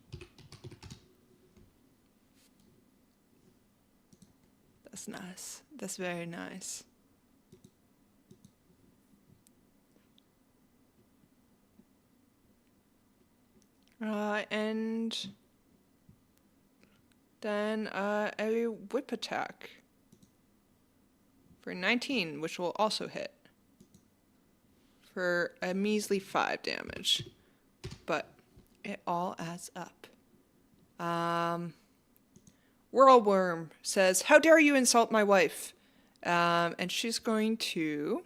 A: That's nice. That's very nice. And then a whip attack for 19, which will also hit for a measly 5 damage. But it all adds up. Whirlworm says, "How dare you insult my wife?" And she's going to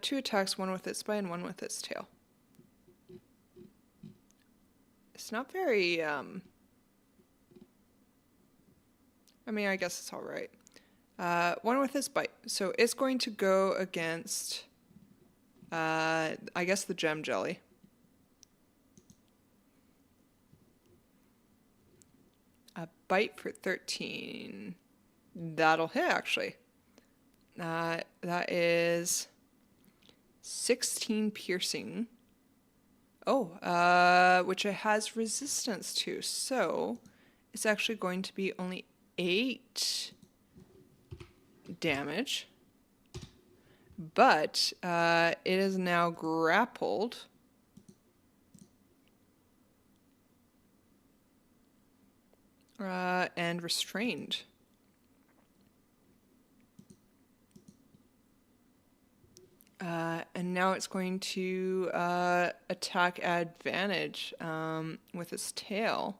A: 2 attacks, one with its bite and one with its tail. It's not very, I mean, I guess it's all right. One with its bite. So it's going to go against, I guess, the gem jelly. A bite for 13. That'll hit, actually. That is 16 piercing. Oh, which it has resistance to. So it's actually going to be only 8 damage. But it is now grappled. And restrained. And now it's going to attack advantage with its tail.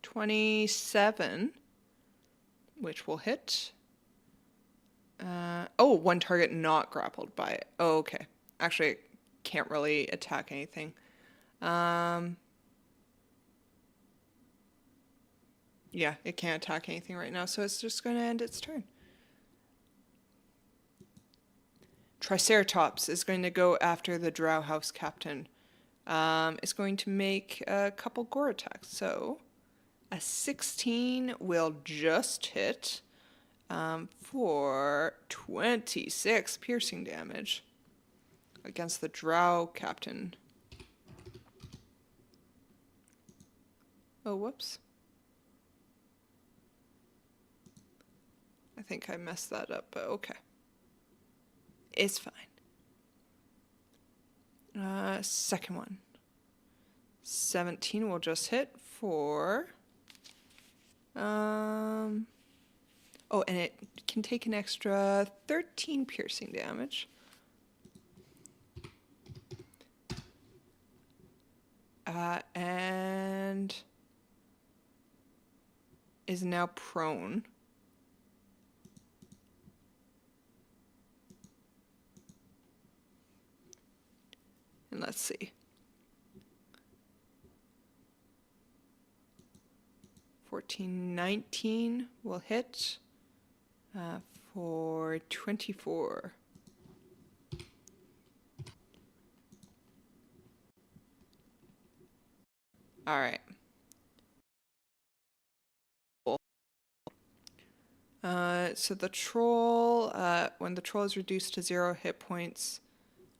A: 27, which will hit. Oh, one target not grappled by it. Oh, okay. Actually, it can't really attack anything. Yeah, it can't attack anything right now, so it's just going to end its turn. Triceratops is going to go after the Drow House Captain. It's going to make a couple gore attacks. So a 16 will just hit for 26 piercing damage against the Drow Captain. Oh, whoops. I think I messed that up, but okay. It's fine. Second one. 17 will just hit for... Oh, and it can take an extra 13 piercing damage. And is now prone. And let's see. 14, 19 will hit for 24. All right. So the troll, when the troll is reduced to 0 hit points,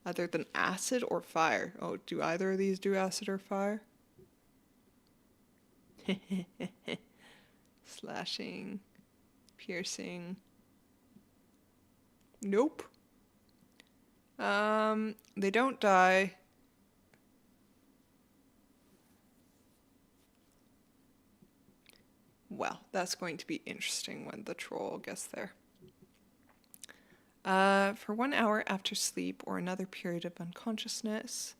A: other than acid or fire. Oh, do either of these do acid or fire? Slashing, piercing. Nope. They don't die. Well, that's going to be interesting when the troll gets there. For 1 hour after sleep or another period of unconsciousness.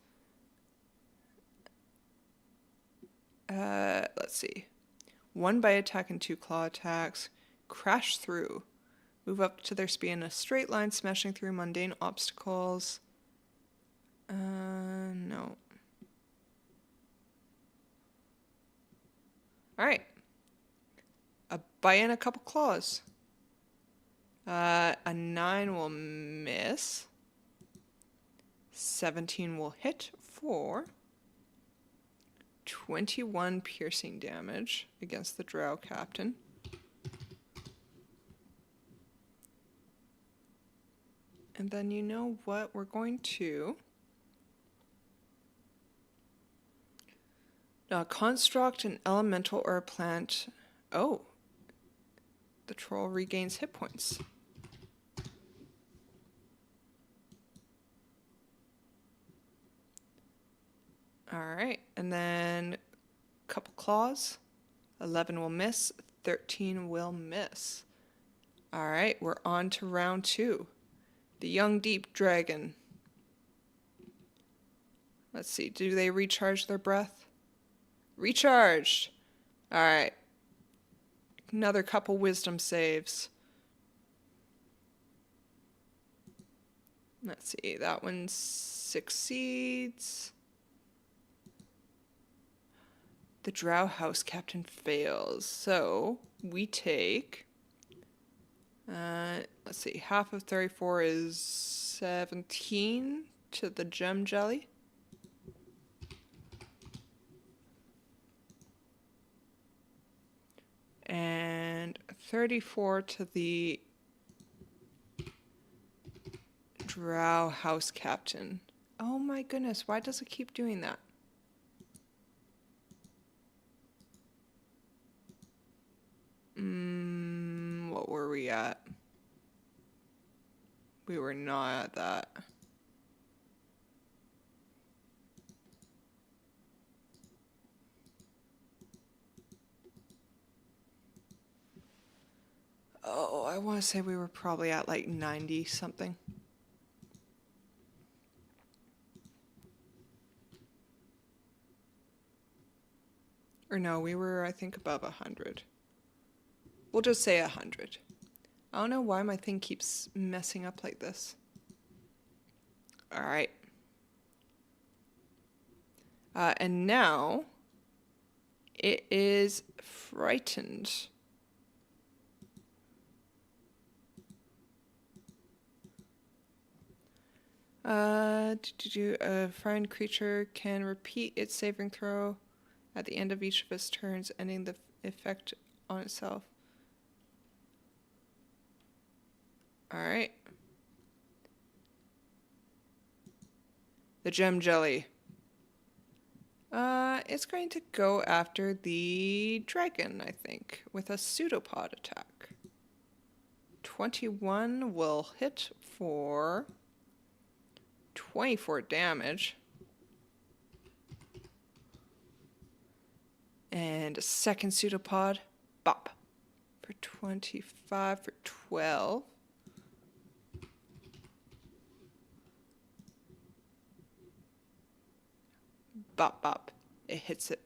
A: Let's see. 1 bite attack and 2 claw attacks. Crash through. Move up to their speed in a straight line, smashing through mundane obstacles. No. Alright. A bite and a couple claws. A 9 will miss. 17 will hit for 21 piercing damage against the Drow Captain. And then you know what? We're going to construct an elemental or a plant. Oh, the troll regains hit points. Alright, and then a couple claws. 11 will miss, 13 will miss. Alright, we're on to round 2. The young deep dragon. Let's see, do they recharge their breath? Recharged! Alright. Another couple wisdom saves. Let's see, that one succeeds. The drow house captain fails. So we take, let's see, half of 34 is 17 to the gem jelly. And 34 to the drow house captain. Oh my goodness, why does it keep doing that? What were we at? We were not at that. Oh, I want to say we were probably at like 90 something. Or no, we were, I think, above 100. We'll just say 100. I don't know why my thing keeps messing up like this. Alright. And now it is frightened. A frightened creature can repeat its saving throw at the end of each of its turns, ending the effect on itself. Alright. The gem jelly. It's going to go after the dragon, I think, with a pseudopod attack. 21 will hit for 24 damage. And a second pseudopod, bop, for 25 for 12. Bop, bop. It hits it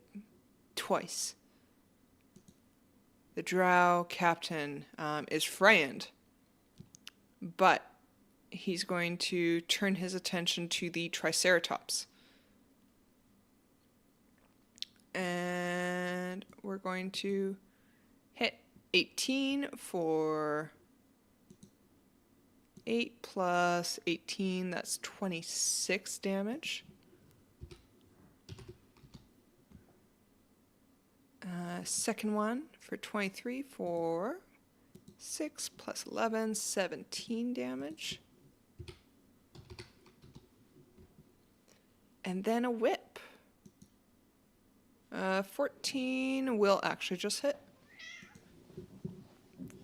A: twice. The drow captain is frightened, but he's going to turn his attention to the triceratops. And we're going to hit 18 for 8 plus 18, that's 26 damage. Second one for 23 for 6 plus 11, 17 damage. And then a whip. 14 will actually just hit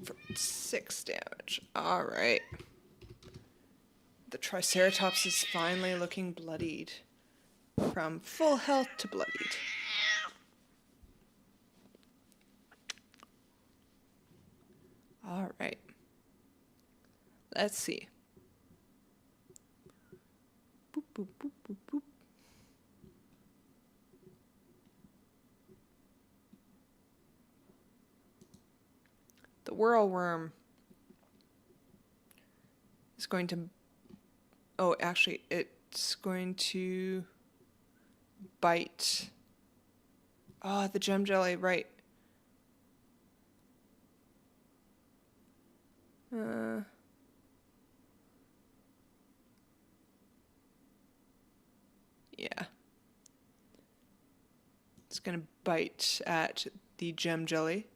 A: for 6 damage. Alright. The Triceratops is finally looking bloodied. From full health to bloodied. Alright. Let's see. Boop, boop, boop, boop, boop. The whirlworm is going to... Oh, actually, it's going to bite... Oh, the gem jelly, right. Yeah. It's going to bite at the gem jelly,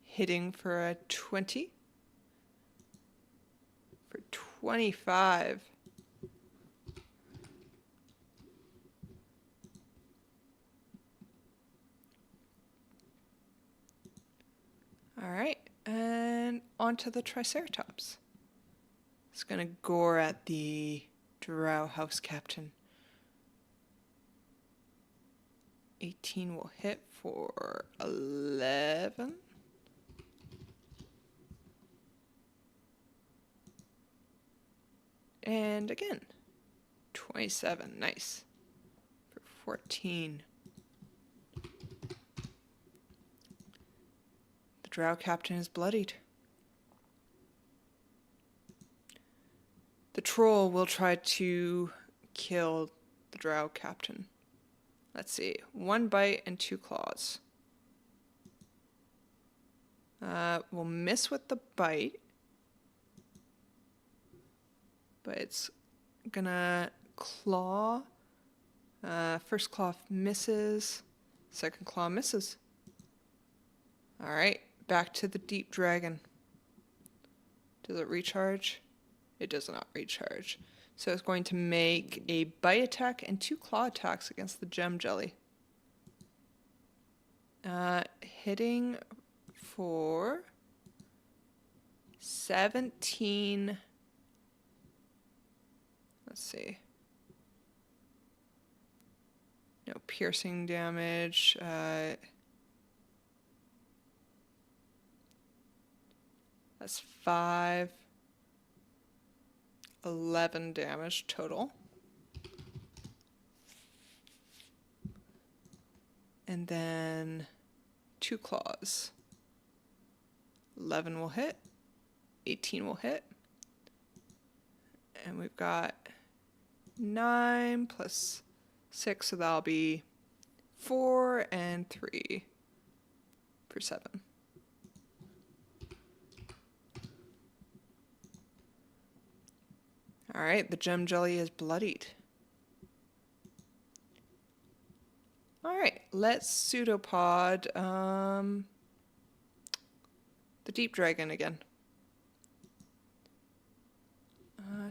A: hitting for a 20 for 25. All right, and onto the Triceratops. It's gonna gore at the Drow House Captain. 18 will hit for 11. And again, 27, nice. For 14. The Drow Captain is bloodied. The troll will try to kill the Drow Captain. Let's see, 1 bite and 2 claws. We'll miss with the bite, but it's gonna claw. First claw misses, second claw misses. All right, back to the deep dragon. Does it recharge? It does not recharge. So it's going to make a bite attack and 2 claw attacks against the gem jelly. Hitting for 17. Let's see. No piercing damage. That's 5. 11 damage total. And then 2 claws. 11 will hit. 18 will hit. And we've got 9 plus 6, so that'll be 4 and 3 for 7. All right, the gem jelly is bloodied. All right, let's pseudopod the deep dragon again.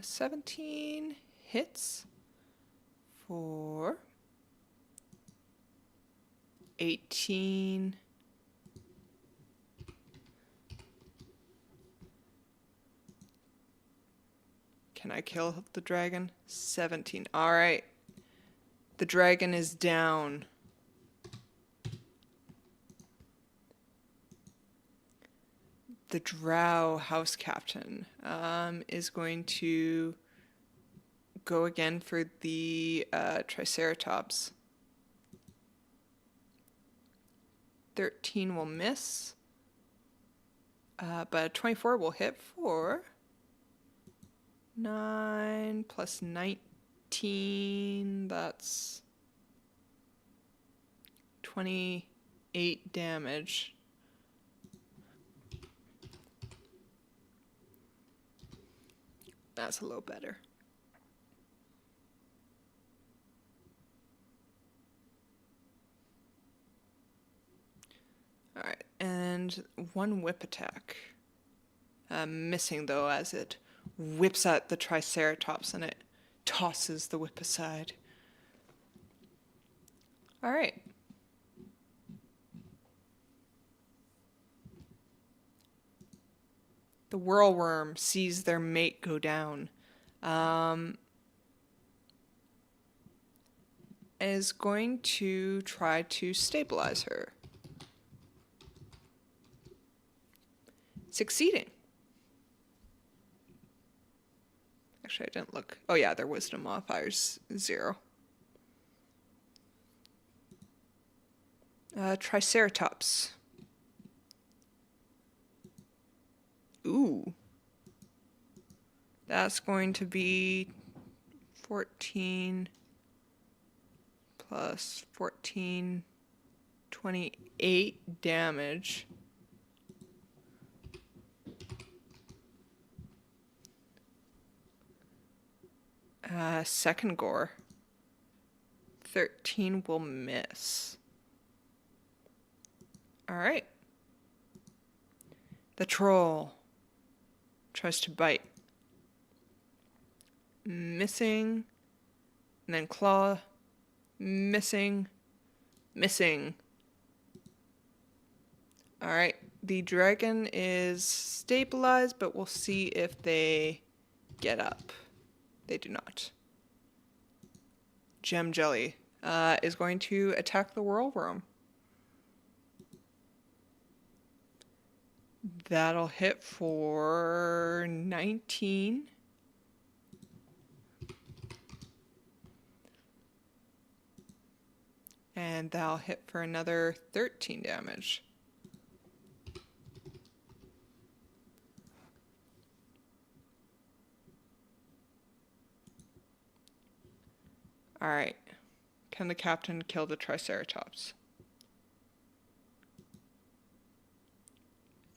A: 17 hits for 18. Can I kill the dragon? 17. All right. The dragon is down. The Drow House Captain is going to go again for the Triceratops. 13 will miss, but 24 will hit for 9 plus 19, that's 28 damage. That's a little better. All right, and 1 whip attack. Missing though, as it whips at the Triceratops and it tosses the whip aside. All right. The whirlworm sees their mate go down. Is going to try to stabilize her. Succeeding. Actually, I didn't look. Oh yeah, their wisdom modifier's 0. Triceratops. Ooh. That's going to be 14 plus 14, 28 damage. Second gore. 13 will miss. All right. The troll tries to bite. missing, and then claw, missing, missing. All right, the dragon is stabilized, but we'll see if they get up. They do not. Gem Jelly is going to attack the whirlworm. That'll hit for 19. And that'll hit for another 13 damage. Alright. Can the captain kill the Triceratops?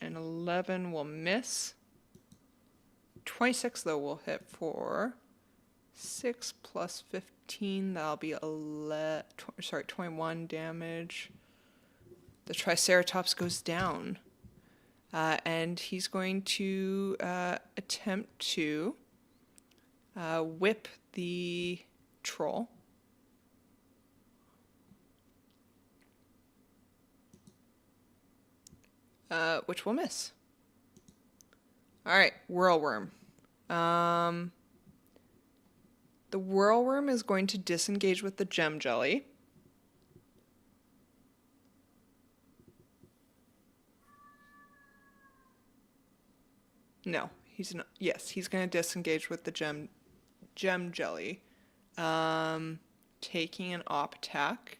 A: An 11 will miss. 26 though will hit for 6 plus 15. That'll be 21 damage. The Triceratops goes down. And he's going to attempt to whip the troll. Which will miss. Alright, whirlworm. The whirlworm is going to disengage with the gem jelly. No, he's not. Yes, he's going to disengage with the gem jelly. Taking an op attack,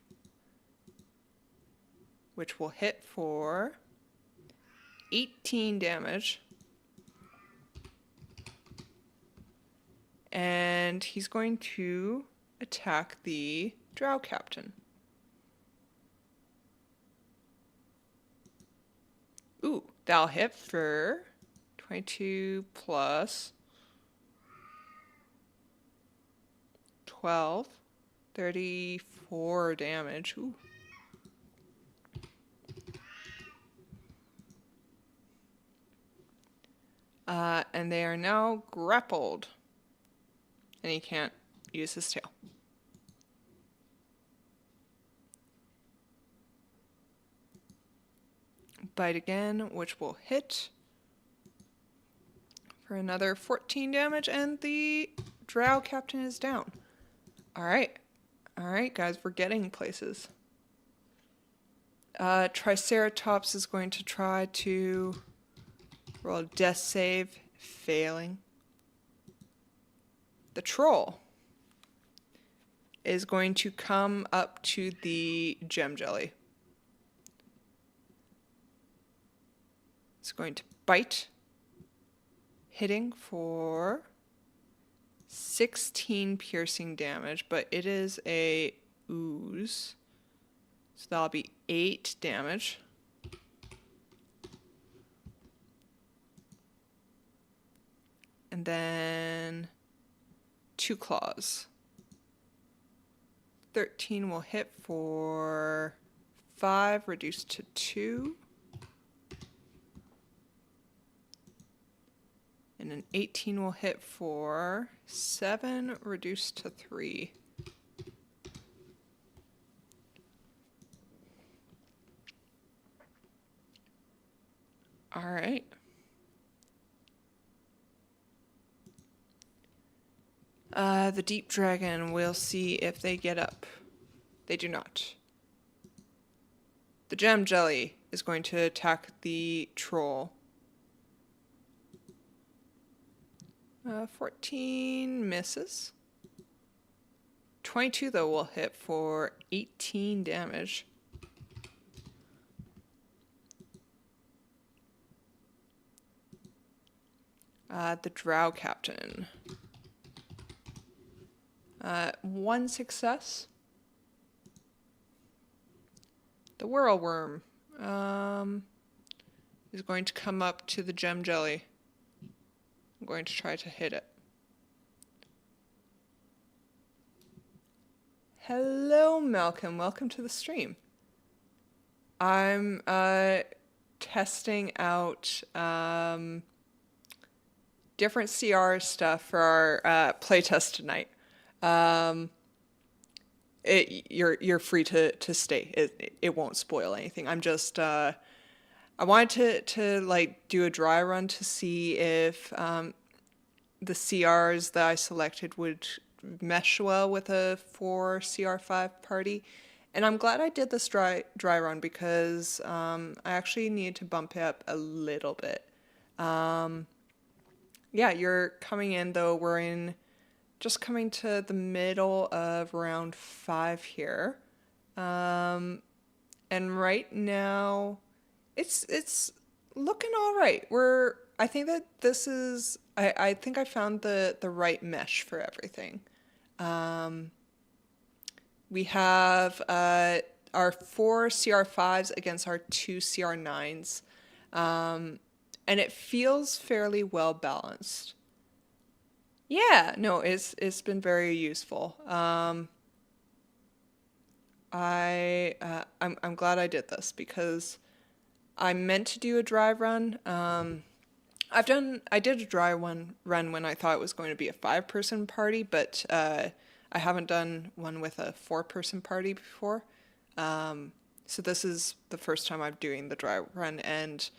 A: which will hit for 18 damage. And he's going to attack the drow captain. Ooh, that'll hit for 22 plus 12, 34 damage. Ooh. And they are now grappled. And he can't use his tail. Bite again, which will hit for another 14 damage, and the drow captain is down. Alright, guys, we're getting places. Triceratops is going to try to roll a death save, failing. The troll is going to come up to the gem jelly. It's going to bite, hitting for 16 piercing damage, but it is a ooze, so that'll be 8 damage. And then 2 claws. 13 will hit for 5, reduced to 2. And an 18 will hit for 7, reduced to 3. All right. The deep dragon, we'll see if they get up. They do not. The gem jelly is going to attack the troll. 14 misses. 22 though will hit for 18 damage. The drow captain. 1 success. The whirlworm is going to come up to the gem jelly. I'm going to try to hit it. Hello, Malcolm. Welcome to the stream. I'm testing out different CR stuff for our playtest tonight. Um, you're free to stay. It won't spoil anything. I'm just I wanted to like do a dry run to see if the CRs that I selected would mesh well with a 4 CR5 party. And I'm glad I did this dry run because I actually need to bump it up a little bit. Yeah, you're coming in though. We're in just coming to the middle of round 5 here. Um, and right now it's looking all right. I think that this is I think I found the right mesh for everything. Um, we have our 4 CR5s against our 2 CR9s. And it feels fairly well balanced. Yeah, no, it's been very useful. I'm glad I did this because I meant to do a dry run. I did a dry run when I thought it was going to be a 5-person party, but I haven't done one with a 4-person party before. So this is the first time I'm doing the dry run, and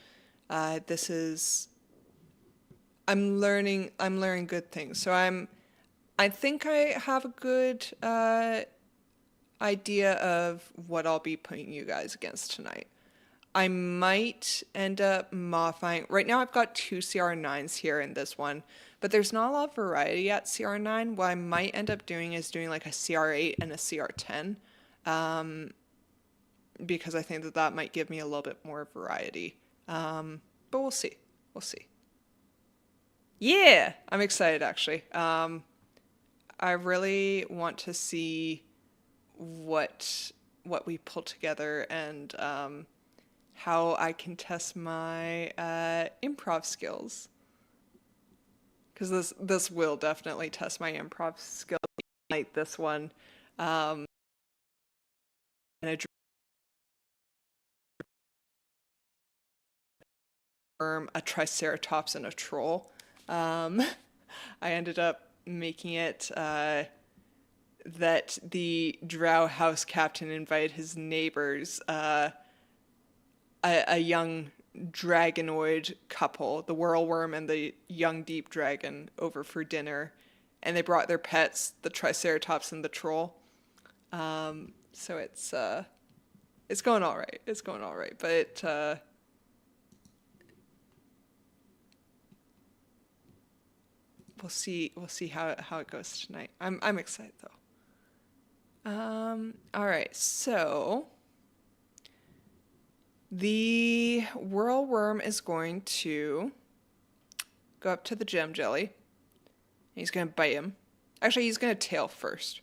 A: this is I'm learning good things. So I think I have a good idea of what I'll be putting you guys against tonight. I might end up modifying. Right now I've got 2 CR9s here in this one, but there's not a lot of variety at CR9. What I might end up doing is doing like a CR8 and a CR10, because I think that that might give me a little bit more variety. But we'll see. We'll see. Yeah, I'm excited actually. I really want to see what we pull together and how I can test my improv skills. Because this will definitely test my improv skills. Like this one, and a triceratops and a troll. Um, I ended up making it that the drow house captain invited his neighbors, a young dragonoid couple, the whirlworm and the young deep dragon, over for dinner, and they brought their pets, the triceratops and the troll. So it's going all right. It's going all right, but we'll see how it goes tonight. I'm excited though. All right, so the whirlworm is going to go up to the gem jelly. He's going to bite him. Actually, he's going to tail first.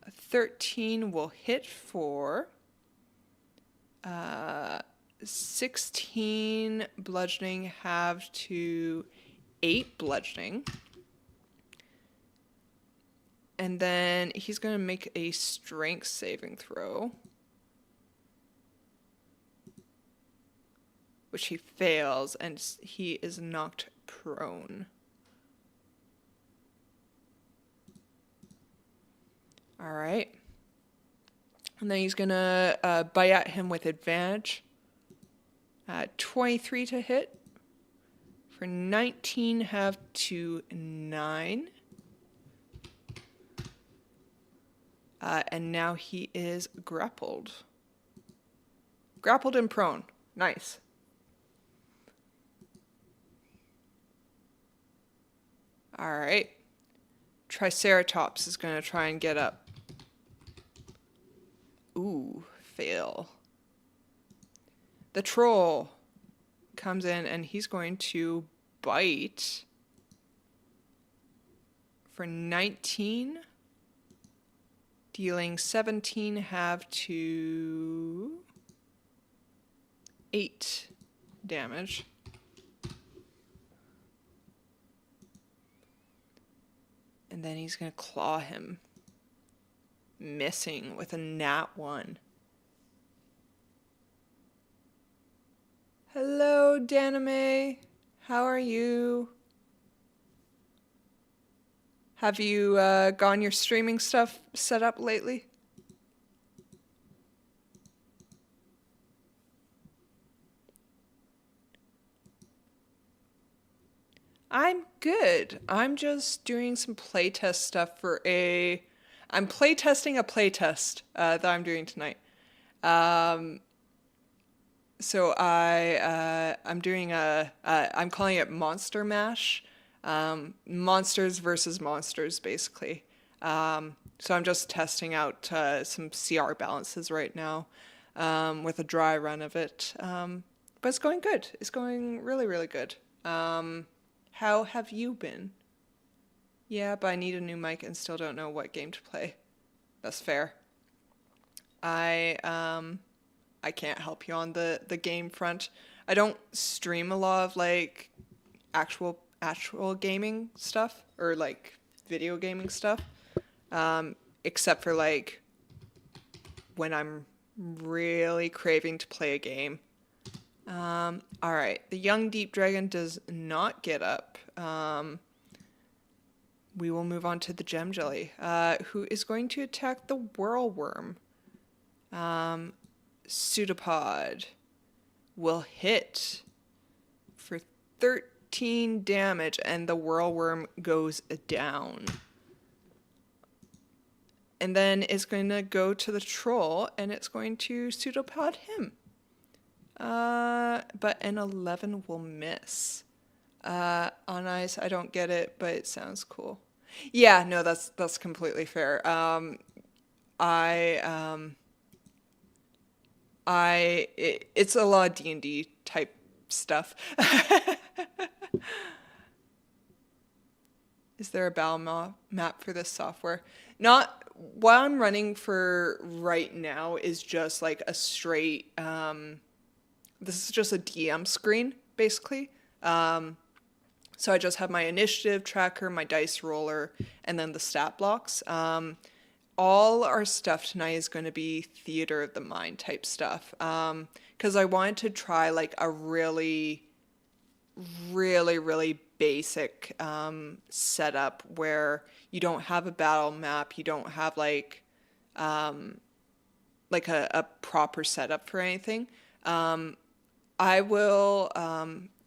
A: A 13 will hit for 16 bludgeoning, halved to 8 bludgeoning. And then he's going to make a strength saving throw, which he fails, and he is knocked prone. All right. And then he's going to bite at him with advantage. 23 to hit for 19, half to 9. And now he is grappled. Grappled and prone. Nice. All right. Triceratops is going to try and get up. Ooh, fail. The troll comes in and he's going to bite for 19, dealing 17, half to 8 damage. And then he's going to claw him, missing with a nat 1. Hello, Daname. How are you? Have you gotten your streaming stuff set up lately? I'm good. I'm just doing some playtest stuff for a. I'm playtesting a playtest that I'm doing tonight. Um, I'm doing I'm calling it Monster Mash, monsters versus monsters basically. So I'm just testing out some CR balances right now, with a dry run of it. But it's going good. It's going really really good. How have you been? Yeah, but I need a new mic and still don't know what game to play. That's fair. I um I can't help you on the game front. I don't stream a lot of like actual gaming stuff or like video gaming stuff. Um, except for like when I'm really craving to play a game. All right, the young deep dragon does not get up. We will move on to the gem jelly, who is going to attack the whirlworm. Pseudopod will hit for 13 damage, and the whirlworm goes down. And then it's going to go to the troll, and it's going to pseudopod him. But an 11 will miss. On ice, I don't get it, but it sounds cool. Yeah, no, that's completely fair. I it's a lot of D&D type stuff. Is there a battle map for this software? Not what I'm running for right now is just like a straight this is just a DM screen basically. So I just have my initiative tracker, my dice roller, and then the stat blocks. All our stuff tonight is going to be theater of the mind type stuff. Because I wanted to try like a really, really, really basic setup where you don't have a battle map, you don't have like a proper setup for anything. I will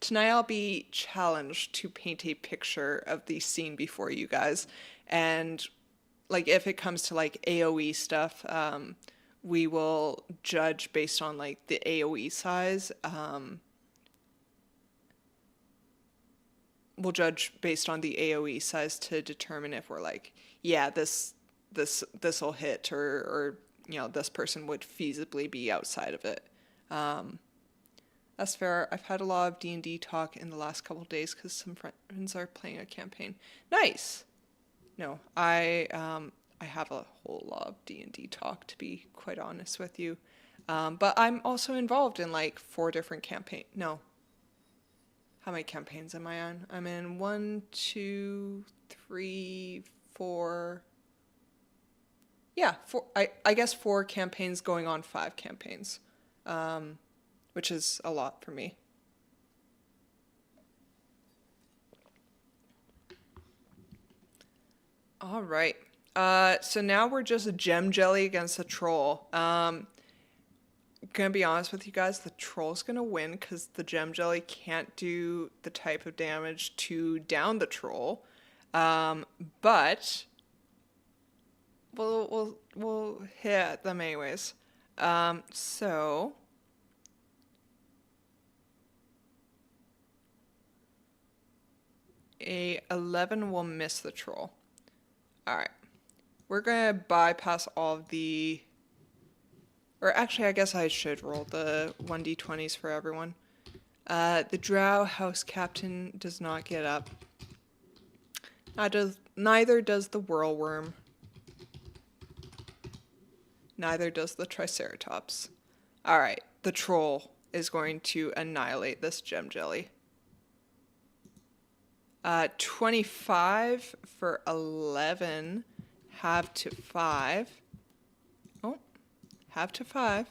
A: tonight I'll be challenged to paint a picture of the scene before you guys, and like if it comes to like AoE stuff, we will judge based on like the AoE size. We'll judge based on the AoE size to determine if we're like, yeah, this will hit, or you know this person would feasibly be outside of it. That's fair. I've had a lot of D&D talk in the last couple of days because some friends are playing a campaign. Nice. No, I have a whole lot of D&D talk to be quite honest with you. But I'm also involved in like 4 different campaigns. No. How many campaigns am I on? I'm in 1, 2, 3, 4. Yeah, 4. I guess 4 campaigns going on 5 campaigns. Which is a lot for me. All right. So now we're just a gem jelly against a troll. Gonna be honest with you guys, the troll's gonna win because the gem jelly can't do the type of damage to down the troll. But we'll hit them anyways. So a 11 will miss the troll. All right. We're going to bypass all of the... Or actually, I guess I should roll the 1d20s for everyone. The drow house captain does not get up. Neither does the whirlworm. Neither does the triceratops. All right. The troll is going to annihilate this gem jelly. 25 for 11, halve to 5. Oh, halve to 5.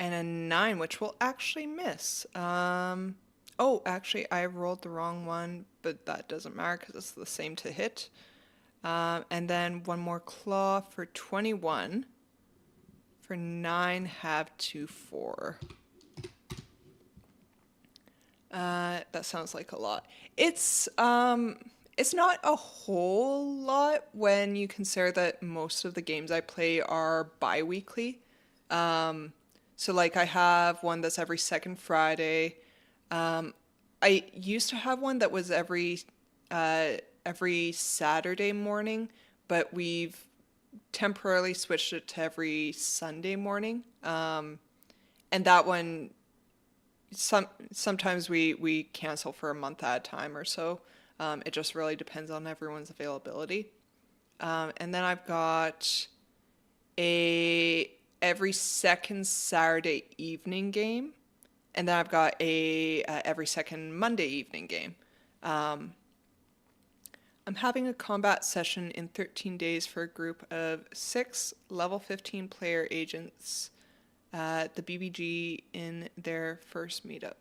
A: and a 9, which will actually miss. Oh, actually, I rolled the wrong one, but that doesn't matter because it's the same to hit. And then one more claw for 21. For 9, have 2, 4. That sounds like a lot. It's not a whole lot when you consider that most of the games I play are bi-weekly. So like I have one that's every second Friday. I used to have one that was every Saturday morning, but we've temporarily switched it to every Sunday morning. And that one, sometimes we cancel for a month at a time or so. It just really depends on everyone's availability. And then I've got a every second Saturday evening game, and then I've got a every second Monday evening game. I'm having a combat session in 13 days for a group of 6 level 15 player agents at the BBG in their first meetup.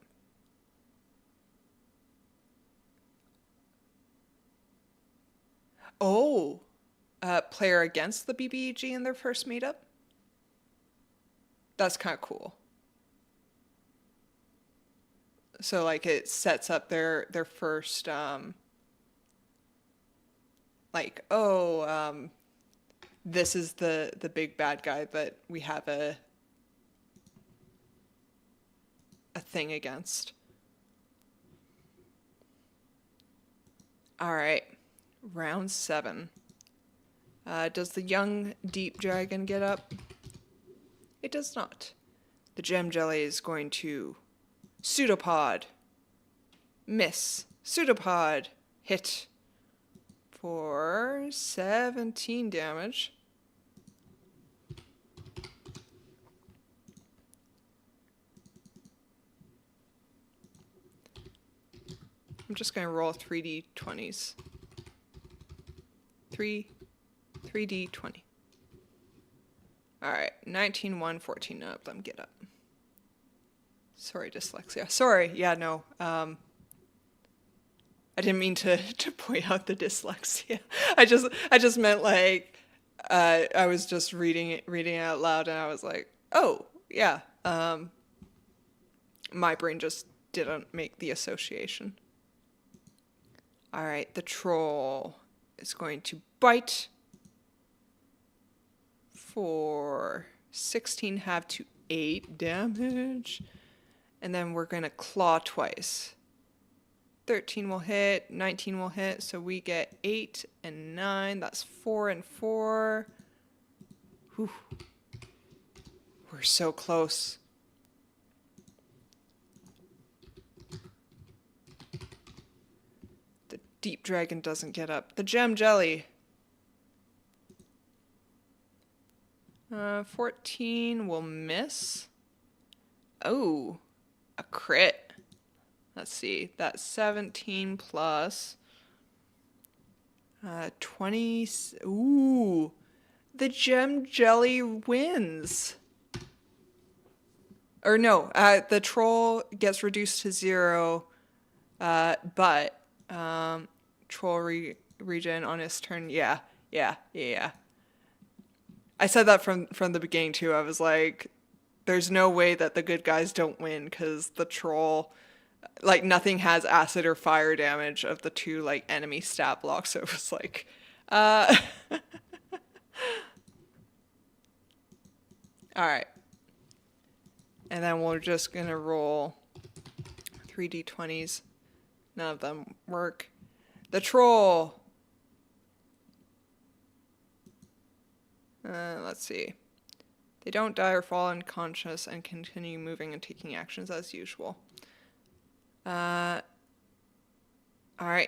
A: Oh, player against the BBG in their first meetup? That's kind of cool. So like it sets up their first like, oh, this is the big bad guy that we have a thing against. All right, round 7. Does the young deep dragon get up? It does not. The gem jelly is going to pseudopod. Miss. Pseudopod. Hit. For 17 damage. I'm just going to roll 3d20s. 3d20. Alright, 19, 1, 14. None of them get up. Sorry, dyslexia. Sorry, yeah, no. I didn't mean to point out the dyslexia. I just meant like I was just reading it out loud, and I was like, oh yeah. My brain just didn't make the association. All right, the troll is going to bite for 16, have to 8 damage, and then we're going to claw twice. 13 will hit, 19 will hit, so we get 8 and 9. That's 4 and 4. Whew. We're so close. The deep dragon doesn't get up. The gem jelly. 14 will miss. Oh, a crit. Let's see, that's 17 plus 20. Ooh, the gem jelly wins. Or no, the troll gets reduced to 0, but troll regen on his turn. Yeah. I said that from the beginning too. I was like, there's no way that the good guys don't win because the troll, like, nothing has acid or fire damage of the 2 like enemy stat blocks. So it was like, all right. And then we're just gonna roll 3d20s. None of them work. The troll. Let's see. They don't die or fall unconscious and continue moving and taking actions as usual. Alright,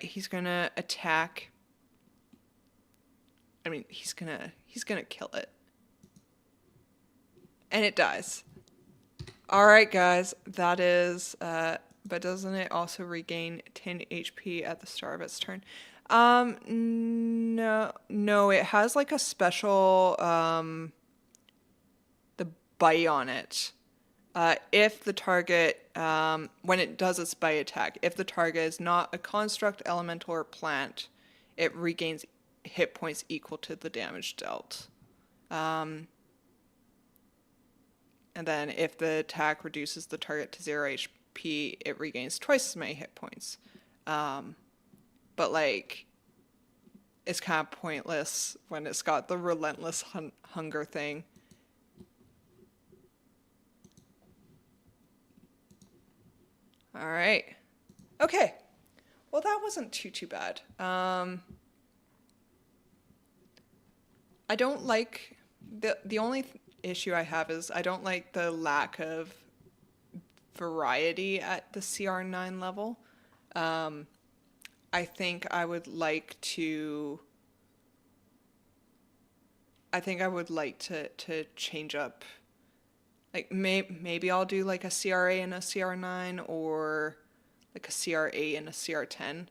A: he's gonna attack. I mean, he's gonna kill it. And it dies. Alright, guys, that is, but doesn't it also regain 10 HP at the start of its turn? No, it has like a special, the bite on it. If the target, when it does its bite attack, if the target is not a construct, elemental, or plant, it regains hit points equal to the damage dealt. And then if the attack reduces the target to 0 HP, it regains twice as many hit points. But like, it's kind of pointless when it's got the relentless hunger thing. All right. Okay. Well, that wasn't too bad. I don't like the only issue I have is I don't like the lack of variety at the CR9 level. I think I would like to. I think I would like to change up. Like maybe I'll do like a CRA and a CR9 or like a CR8 and a CR10.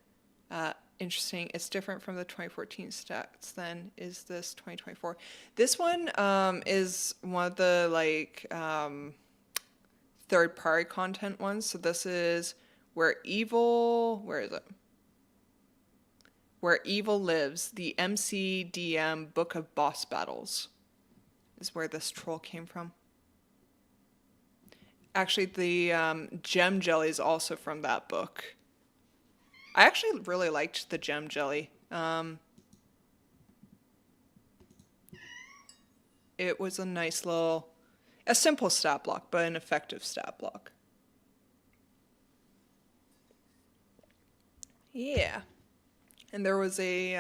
A: Interesting. It's different from the 2014 stats then. Is this 2024? This one is one of the like third-party content ones. So this is where is it? Where Evil Lives, the MCDM Book of Boss Battles is where this troll came from. Actually, the gem jelly is also from that book. I actually really liked the gem jelly. It was a nice a simple stat block, but an effective stat block. Yeah. And there was the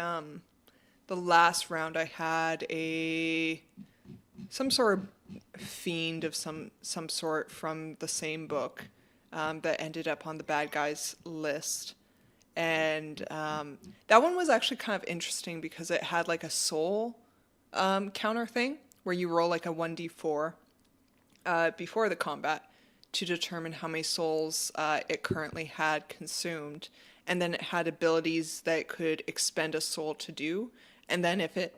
A: last round I had some sort of fiend of some sort from the same book that ended up on the bad guys list. And that one was actually kind of interesting because it had like a soul counter thing where you roll like a 1d4 before the combat to determine how many souls it currently had consumed. And then it had abilities that it could expend a soul to do. And then if it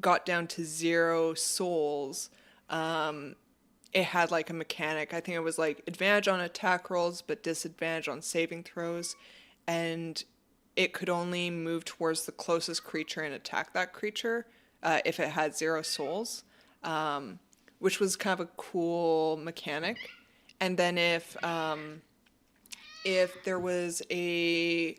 A: got down to 0 souls, it had like a mechanic. I think it was like advantage on attack rolls, but disadvantage on saving throws. And it could only move towards the closest creature and attack that creature if it had 0 souls, which was kind of a cool mechanic. And then if there was a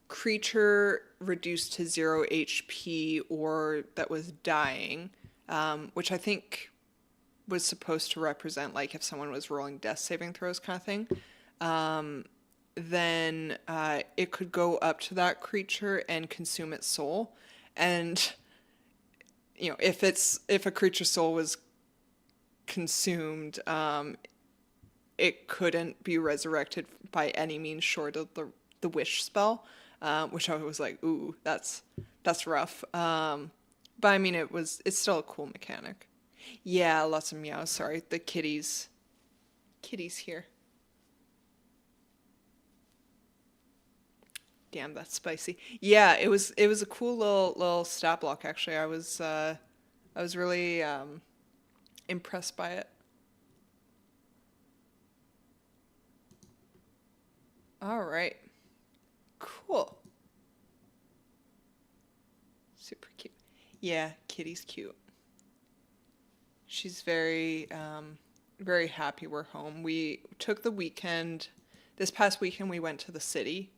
A: creature reduced to 0 HP or that was dying, which I think was supposed to represent like if someone was rolling death saving throws kind of thing, then it could go up to that creature and consume its soul. And you know, if a creature's soul was consumed, it couldn't be resurrected by any means short of the wish spell, which I was like, ooh, that's rough. But I mean, it's still a cool mechanic. Yeah, lots of meows. Sorry, the kitties here. Damn, that's spicy. Yeah, it was a cool little stat block actually. I was really impressed by it. All right. Cool. Super cute. Yeah, Kitty's cute. She's very happy we're home. We took the weekend. This past weekend, we went to the city.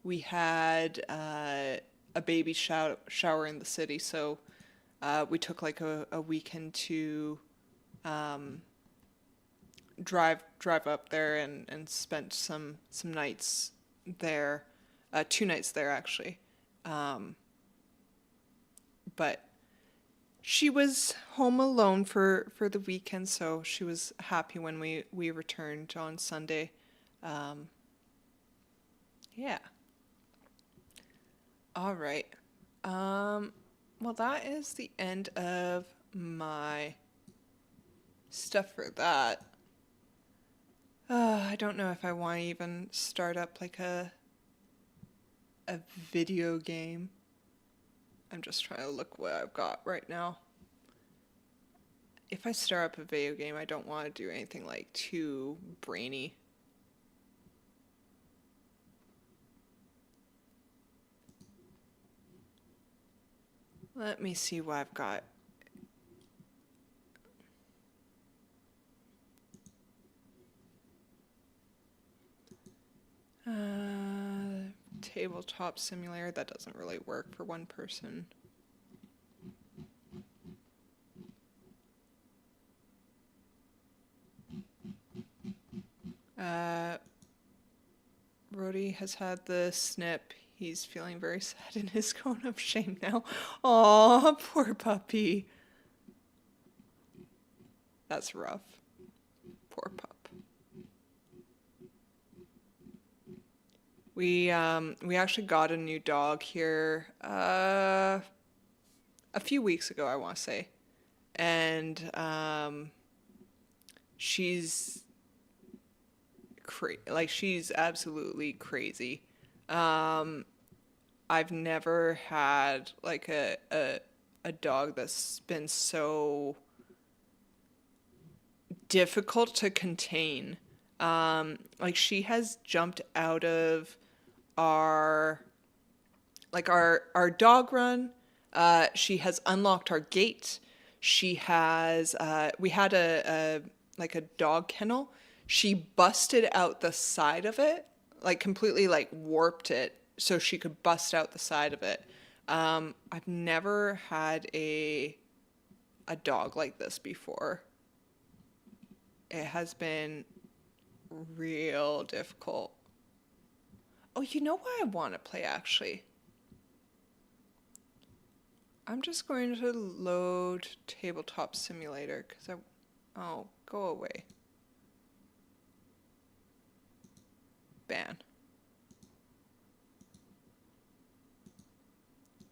A: We had a baby shower in the city, so we took like a weekend to drive up there and spent some nights there, 2 nights there actually. But she was home alone for the weekend, so she was happy when we returned on Sunday. Yeah. All right. Well, that is the end of my stuff for that. I don't know if I want to even start up like a video game. I'm just trying to look what I've got right now. if I start up a video game, I don't want to do anything like too brainy. Let me see what I've got. Tabletop simulator, that doesn't really work for one person. Rhodey has had the snip. He's feeling very sad in his cone of shame now. Aw, poor puppy. That's rough. Poor pup. We actually got a new dog here a few weeks ago, I want to say, and she's she's absolutely crazy. I've never had like a dog that's been so difficult to contain. Like she has jumped out of our our dog run. She has unlocked our gate. She has we had a like a dog kennel. She busted out the side of it, like completely like warped it so she could bust out the side of it. I've never had a dog like this before. It has been real difficult. Oh, you know what I want to play actually? I'm just going to load Tabletop Simulator because oh, go away. Ban.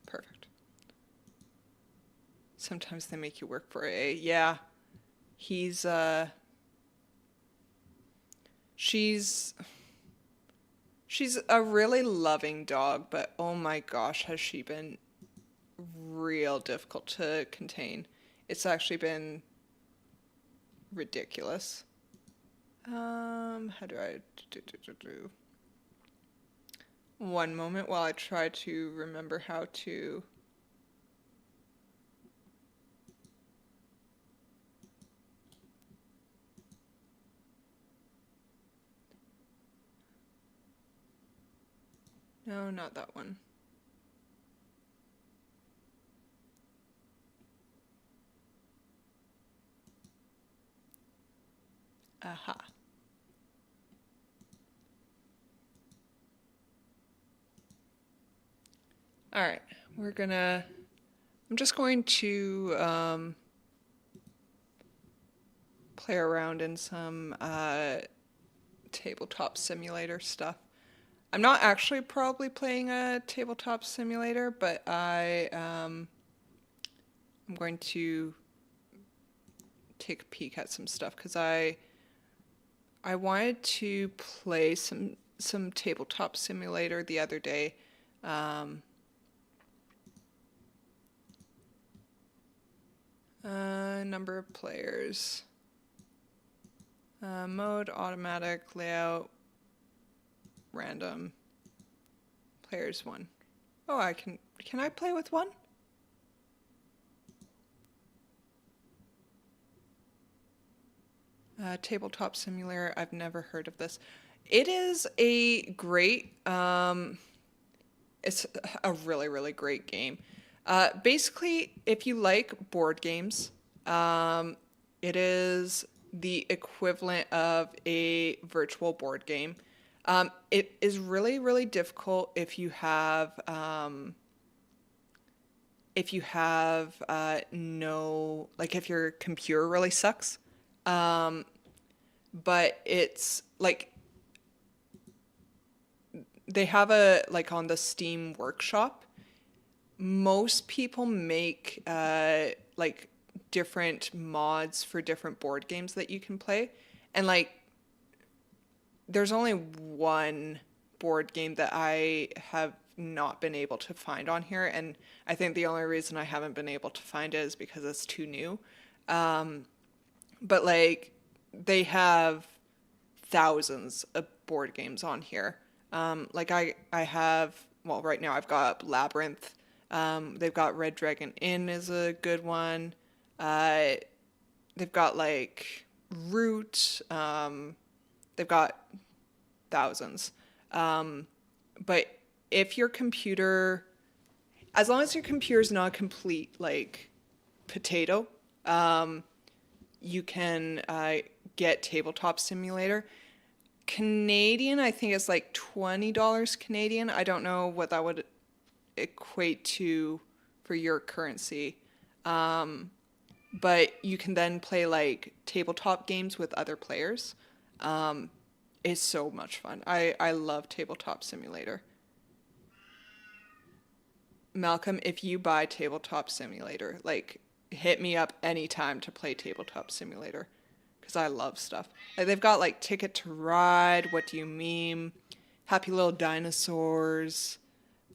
A: Perfect. Sometimes they make you work for yeah. He's she's a really loving dog, but oh my gosh, has she been real difficult to contain. It's actually been ridiculous. How do I do? One moment while I try to remember how to. No, not that one. Aha. All right, I'm just going to play around in some tabletop simulator stuff. I'm not actually probably playing a tabletop simulator, but I'm going to take a peek at some stuff because I wanted to play some tabletop simulator the other day. Number of players. Mode, automatic, layout, random. Players 1. Oh, can I play with 1? Tabletop simulator, I've never heard of this. It is a great, it's a really, really great game. Basically, if you like board games, it is the equivalent of a virtual board game. It is really, really difficult if you have no, like if your computer really sucks. But it's like they have like on the Steam Workshop, most people make like different mods for different board games that you can play. And like there's only one board game that I have not been able to find on here, and I think the only reason I haven't been able to find it is because it's too new. But like they have thousands of board games on here. Like I have, well, right now I've got Labyrinth. They've got Red Dragon Inn is a good one. Uh, they've got like Root. They've got thousands. Um, but if your computer, as long as your computer is not complete like potato, you can get Tabletop Simulator. Canadian, I think it's like $20 Canadian. I don't know what that would equate to for your currency. But you can then play like tabletop games with other players. It's so much fun. I love Tabletop Simulator. Malcolm, if you buy Tabletop Simulator, like hit me up anytime to play Tabletop Simulator because I love stuff. Like they've got like Ticket to Ride, What Do You Meme, Happy Little Dinosaurs,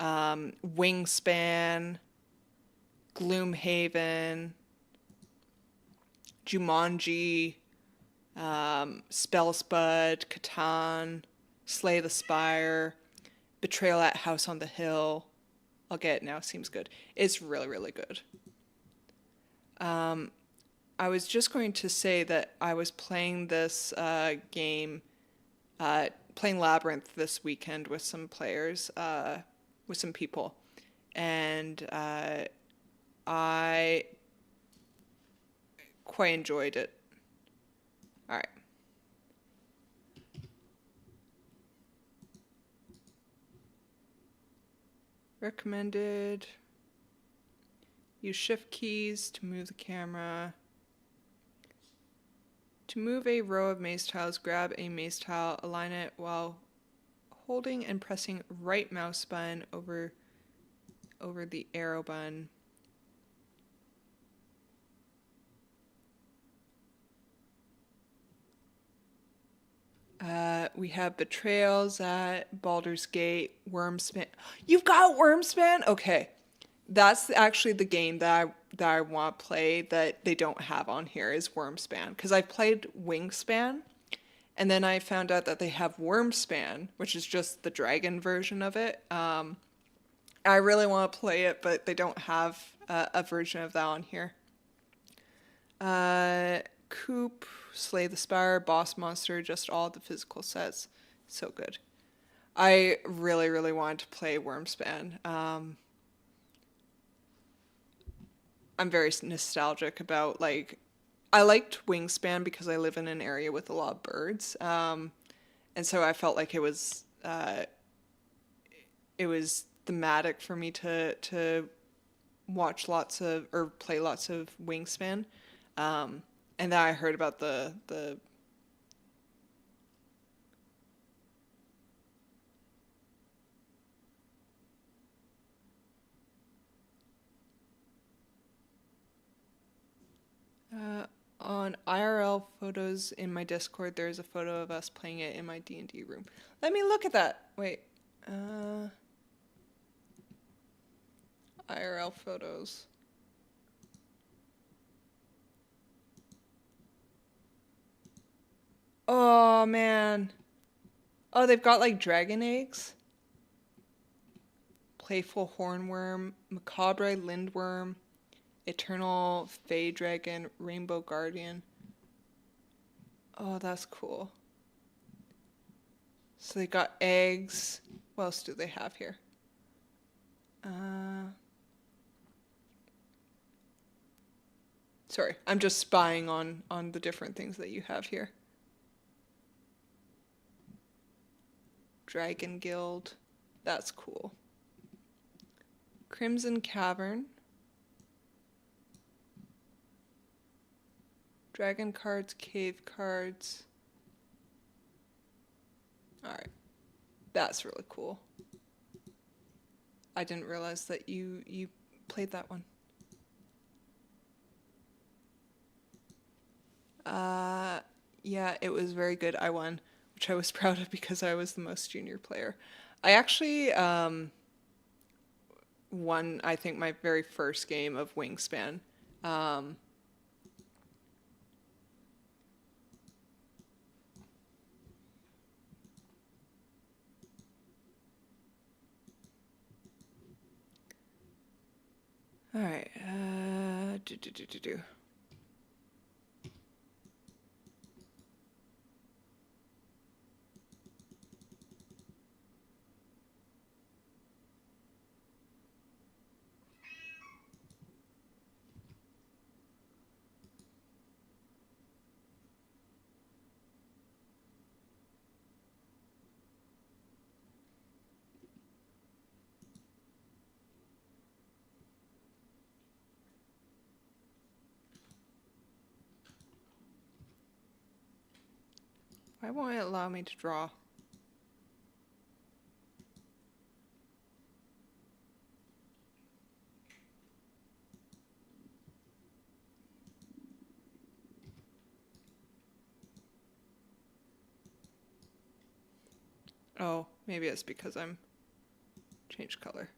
A: Wingspan, Gloomhaven, Jumanji, Spellspud, Catan, Slay the Spire, Betrayal at House on the Hill. I'll get it now. Seems good. It's really, really good. I was just going to say that I was playing this game, playing Labyrinth this weekend with some players, with some people, and I quite enjoyed it. All right. Recommended. Use shift keys to move the camera. To move a row of maze tiles, grab a maze tile, align it while holding and pressing right mouse button over the arrow button. We have Betrayals at Baldur's Gate, Wormspan. You've got Wormspan? Okay. That's actually the game that I want to play that they don't have on here is Wormspan. Because I played Wingspan, and then I found out that they have Wormspan, which is just the dragon version of it. I really want to play it, but they don't have a version of that on here. Coop, Slay the Spire, Boss Monster, just all the physical sets. So good. I really, really wanted to play Wormspan. I'm very nostalgic about like I liked Wingspan because I live in an area with a lot of birds, and so I felt like it was thematic for me to watch lots of or play lots of Wingspan, and then I heard about the on IRL photos in my Discord, there's a photo of us playing it in my D&D room. Let me look at that. Wait. IRL photos. Oh, man. Oh, they've got like dragon eggs. Playful hornworm, macabre lindworm, eternal fey dragon, rainbow guardian. Oh, that's cool. So they got eggs. What else do they have here? Sorry, I'm just spying on the different things that you have here. Dragon Guild. That's cool. Crimson Cavern. Dragon cards, cave cards. Alright. That's really cool. I didn't realize that you played that one. Yeah, it was very good. I won, which I was proud of because I was the most junior player. I actually won, I think, my very first game of Wingspan. All right. Do. Why won't it allow me to draw? Oh, maybe it's because I'm changed color.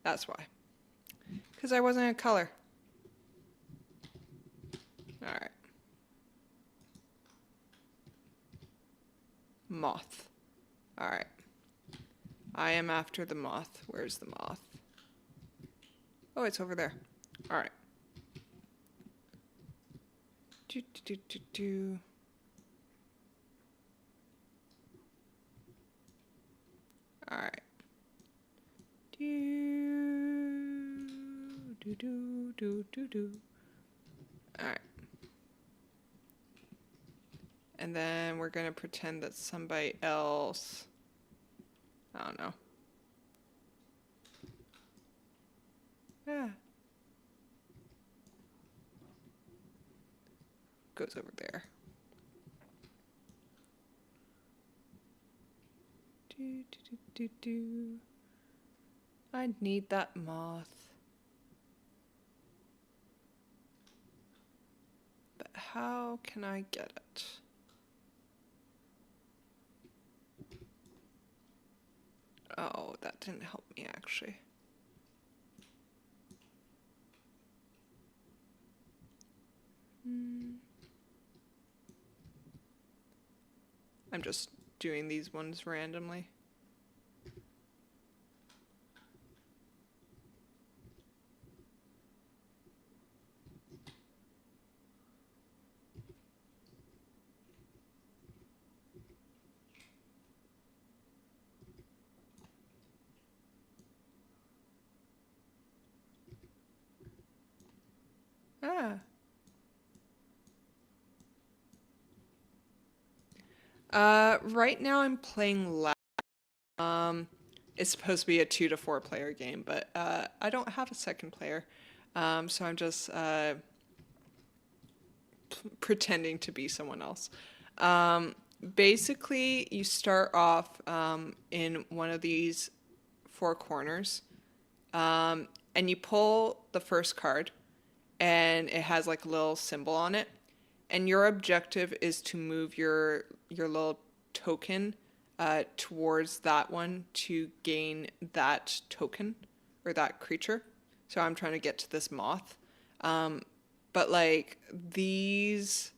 A: That's why. Because I wasn't a color. All right. Moth. All right. I am after the moth. Where's the moth? Oh, it's over there. All right. Do. All right. Do. All right. And then we're gonna pretend that somebody else, I don't know. Ah. Goes over there. Do. I need that moth. But how can I get it? Oh, that didn't help me actually. I'm just doing these ones randomly. Ah. Right now I'm playing loud. It's supposed to be a 2 to 4 player game, but I don't have a second player, so I'm just pretending to be someone else. Basically, you start off in one of these four corners, and you pull the first card, and it has like a little symbol on it, and your objective is to move your little token towards that one to gain that token or that creature. So I'm trying to get to this moth. But like these,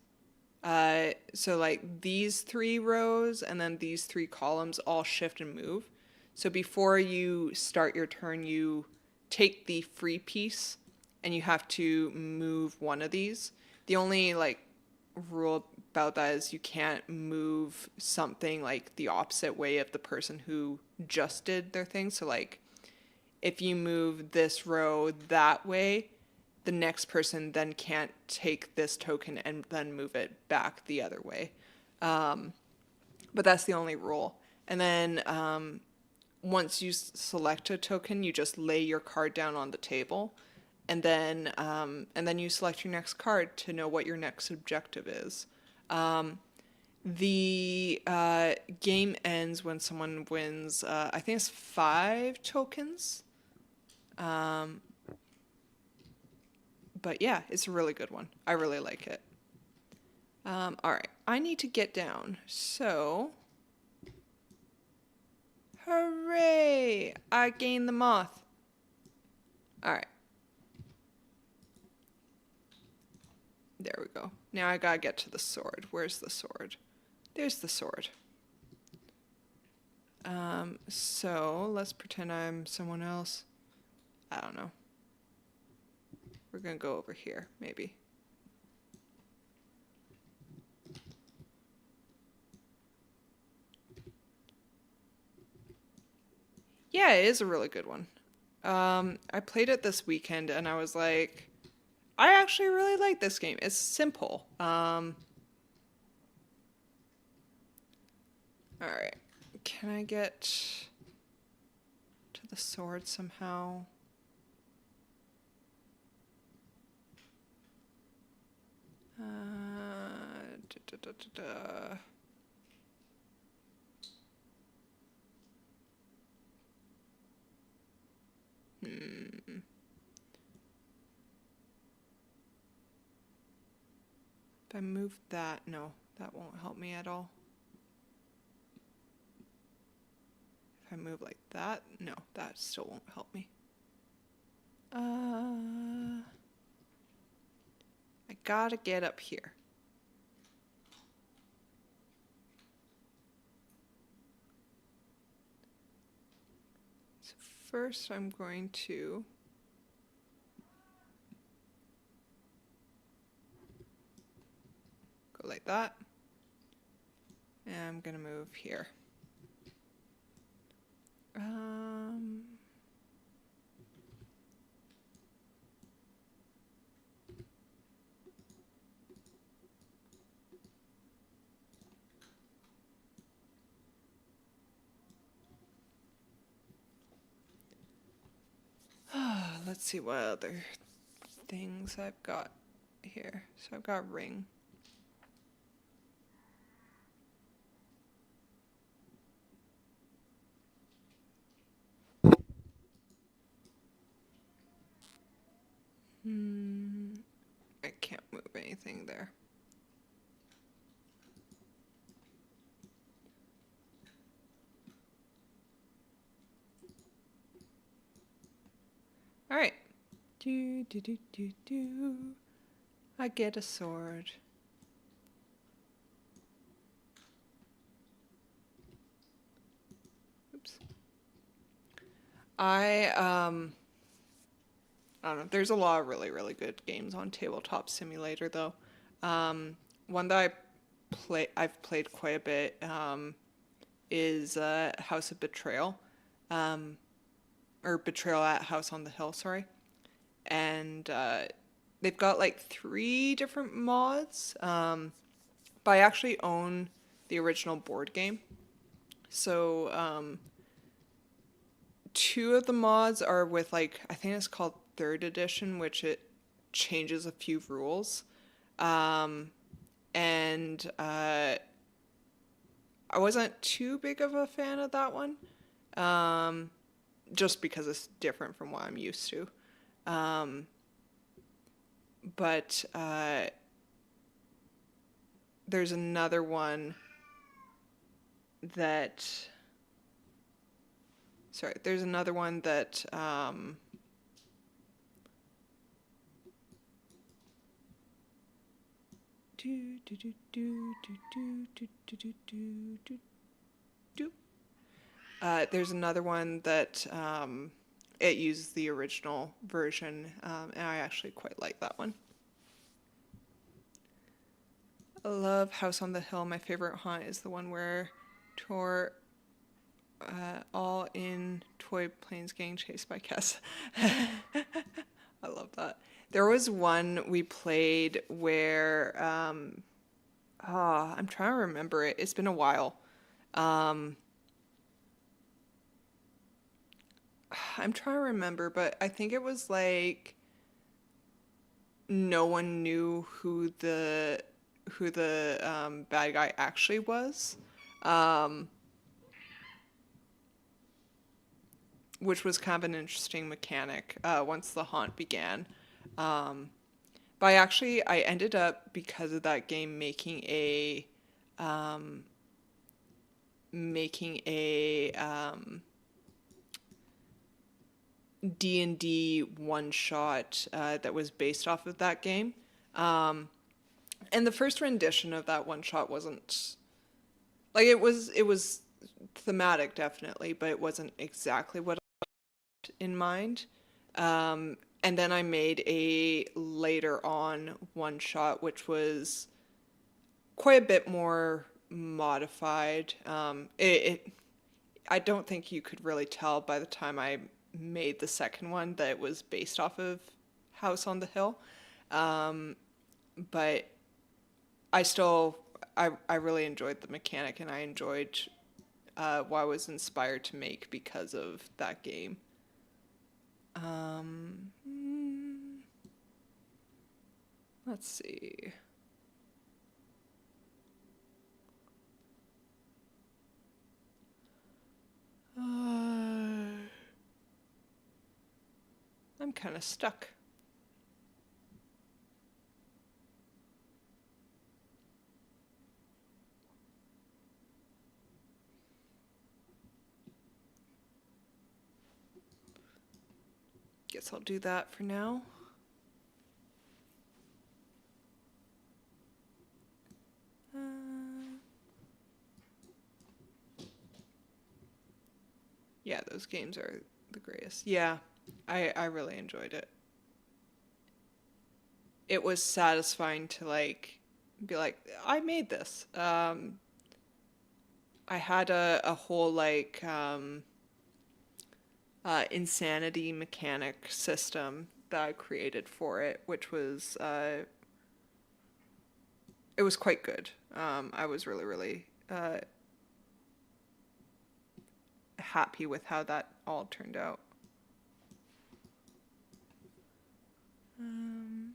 A: so like these three rows and then these three columns all shift and move. So before you start your turn, you take the free piece and you have to move one of these. The only like rule about that is you can't move something like the opposite way of the person who just did their thing. So like if you move this row that way, the next person then can't take this token and then move it back the other way. But that's the only rule. And then once you select a token, you just lay your card down on the table, and then you select your next card to know what your next objective is. The game ends when someone wins. I think it's 5 tokens. But yeah, it's a really good one. I really like it. All right, I need to get down. So, hooray! I gained the moth. All right. There we go. Now I gotta get to the sword. Where's the sword? There's the sword. So let's pretend I'm someone else. I don't know. We're gonna go over here, maybe. Yeah, it is a really good one. I played it this weekend and I was like, I actually really like this game. It's simple. All right. Can I get to the sword somehow? Da, da, da, da. Hmm. If I move that, no, that won't help me at all. If I move like that, no, that still won't help me. I gotta get up here. So first I'm going to go like that. And I'm gonna move here. Let's see what other things I've got here. So I've got ring. I can't move anything there. All right. Do, do, do, do, do. I get a sword. Oops. I don't know. There's a lot of really, really good games on Tabletop Simulator, though. One that I've played quite a bit, is House of Betrayal, or Betrayal at House on the Hill, sorry. And they've got like 3 different mods, but I actually own the original board game. So 2 of the mods are with like, I think it's called 3rd edition, which it changes a few rules. And I wasn't too big of a fan of that one, just because it's different from what I'm used to. But there's another one that, sorry, there's another one that there's another one that it uses the original version, and I actually quite like that one. I love House on the Hill. My favorite haunt is the one where Tor, all in toy planes getting chased by Kess. I love that. There was one we played where, I'm trying to remember it. It's been a while. I'm trying to remember, but I think it was like no one knew who the bad guy actually was, which was kind of an interesting mechanic once the haunt began. But I ended up, because of that game, making a D&D one shot that was based off of that game. And the first rendition of that one shot wasn't like, it was thematic definitely, but it wasn't exactly what I had in mind. And then I made a later on one shot, which was quite a bit more modified. I don't think you could really tell by the time I made the second one that it was based off of House on the Hill. Um, but I still, I really enjoyed the mechanic and I enjoyed what I was inspired to make because of that game. Um, mm, let's see. I'm kind of stuck. Guess I'll do that for now. Yeah, those games are the greatest. Yeah, I really enjoyed it. It was satisfying to like be like, I made this. I had a whole like insanity mechanic system that I created for it, which was it was quite good. I was really happy with how that all turned out. Um,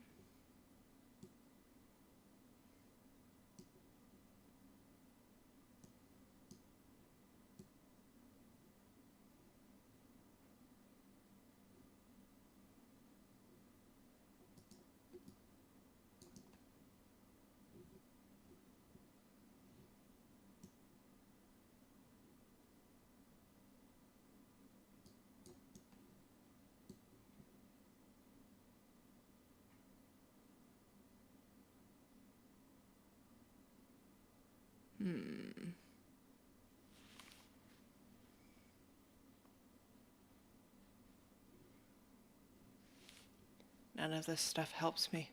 A: hmm. None of this stuff helps me.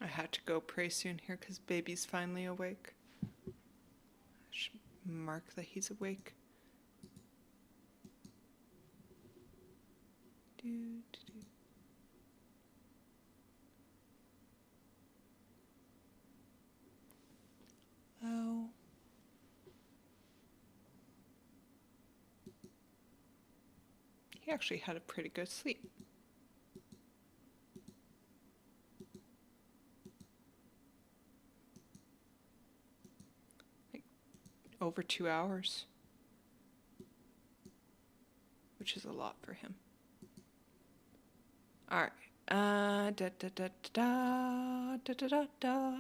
A: I had to go pretty soon here because baby's finally awake. I should mark that he's awake. Do, do, do. Oh. He actually had a pretty good sleep. Like over 2 hours, which is a lot for him. All right. Da da da da da da da da.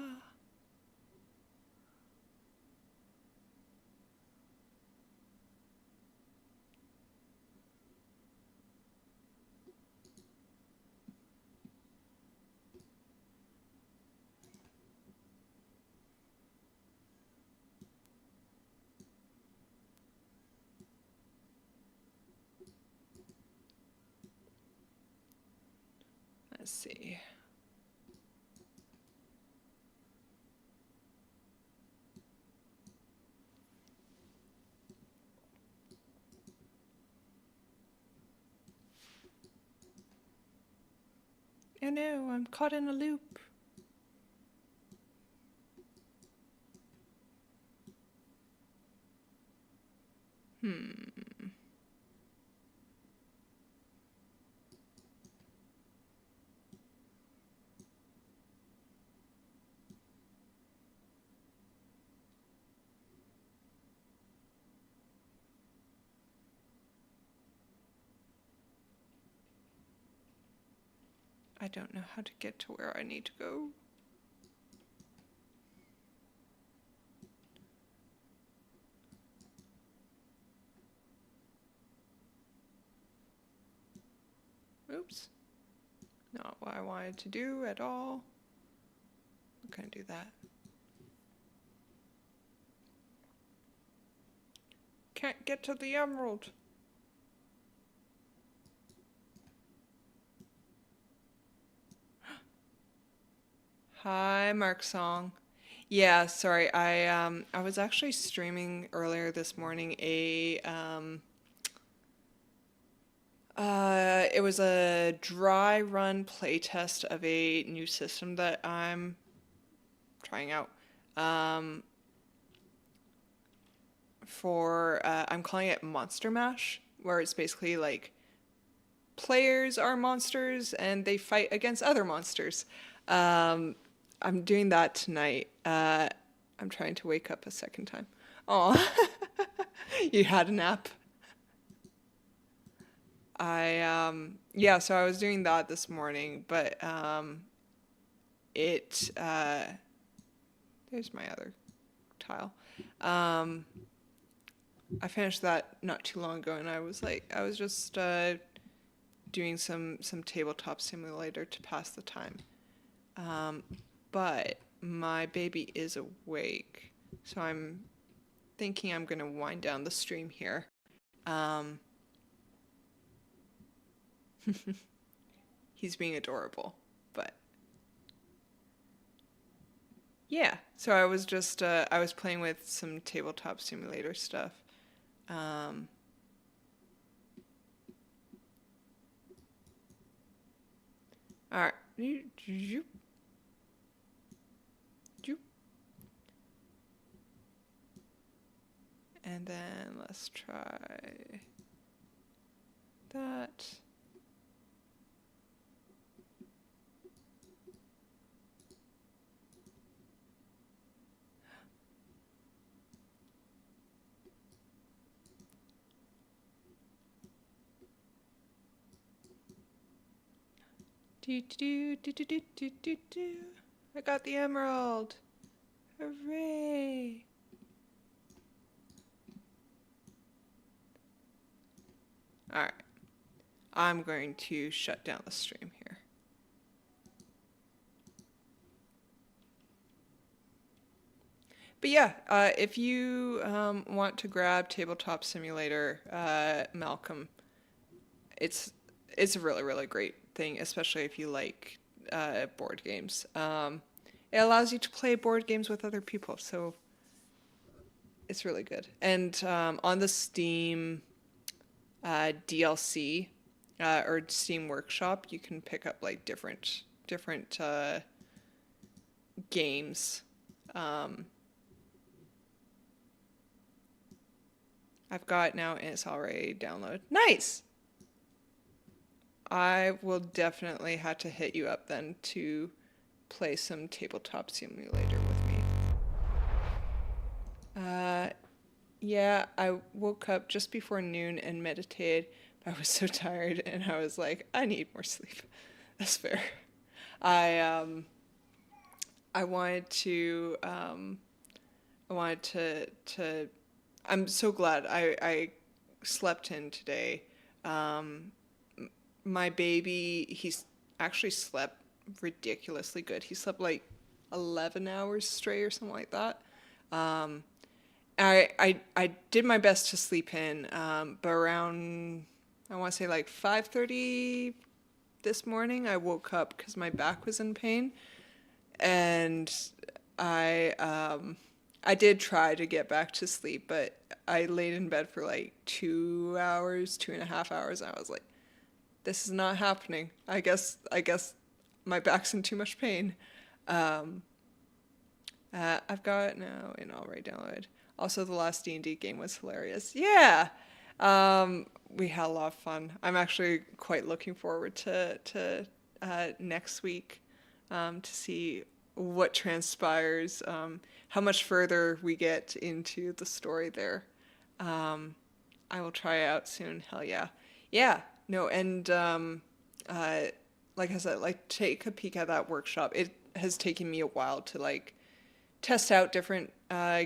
A: Let's see. Oh no, I'm caught in a loop. I don't know how to get to where I need to go. Oops. Not what I wanted to do at all. I'm gonna do that. Can't get to the emerald. Hi, Mark Song. Yeah, sorry. I was actually streaming earlier this morning it was a dry run playtest of a new system that I'm trying out. Um, I'm calling it Monster Mash, where it's basically like players are monsters and they fight against other monsters. Um, I'm doing that tonight. I'm trying to wake up a second time. Oh, you had a nap. Yeah, so I was doing that this morning, but it there's my other tile. Um, I finished that not too long ago, and I was just doing some tabletop simulator to pass the time. Um, but my baby is awake, so I'm thinking I'm gonna wind down the stream here. Um, he's being adorable, but yeah. So I was playing with some tabletop simulator stuff. Um, all right. And then let's try that. Do do do do do do do do. I got the emerald. Hooray! All right. I'm going to shut down the stream here. But yeah, if you want to grab Tabletop Simulator, Malcolm, it's it's a really great thing, especially if you like board games. It allows you to play board games with other people, so it's really good. And on the Steam DLC or Steam Workshop, you can pick up like different games. Um, I've got now, and it's already downloaded. Nice. I will definitely have to hit you up then to play some Tabletop Simulator with me. Uh, yeah, I woke up just before noon and meditated, but I was so tired and I was like, I need more sleep. That's fair. I um I wanted to I wanted to I'm so glad I slept in today. Um my baby, he's actually slept ridiculously good. He slept like 11 hours straight or something like that. Um, I did my best to sleep in, but around I want to say like 5:30 this morning, I woke up because my back was in pain, and I I did try to get back to sleep, but I laid in bed for like 2 hours, 2.5 hours, and I was like, this is not happening. I guess my back's in too much pain. Um, I've got it now and already downloaded. Also, the last D&D game was hilarious. Yeah, we had a lot of fun. I'm actually quite looking forward to next week to see what transpires, how much further we get into the story there. Um, I will try it out soon. Hell yeah. Yeah, no, and uh, like I said, like take a peek at that workshop. It has taken me a while to like test out different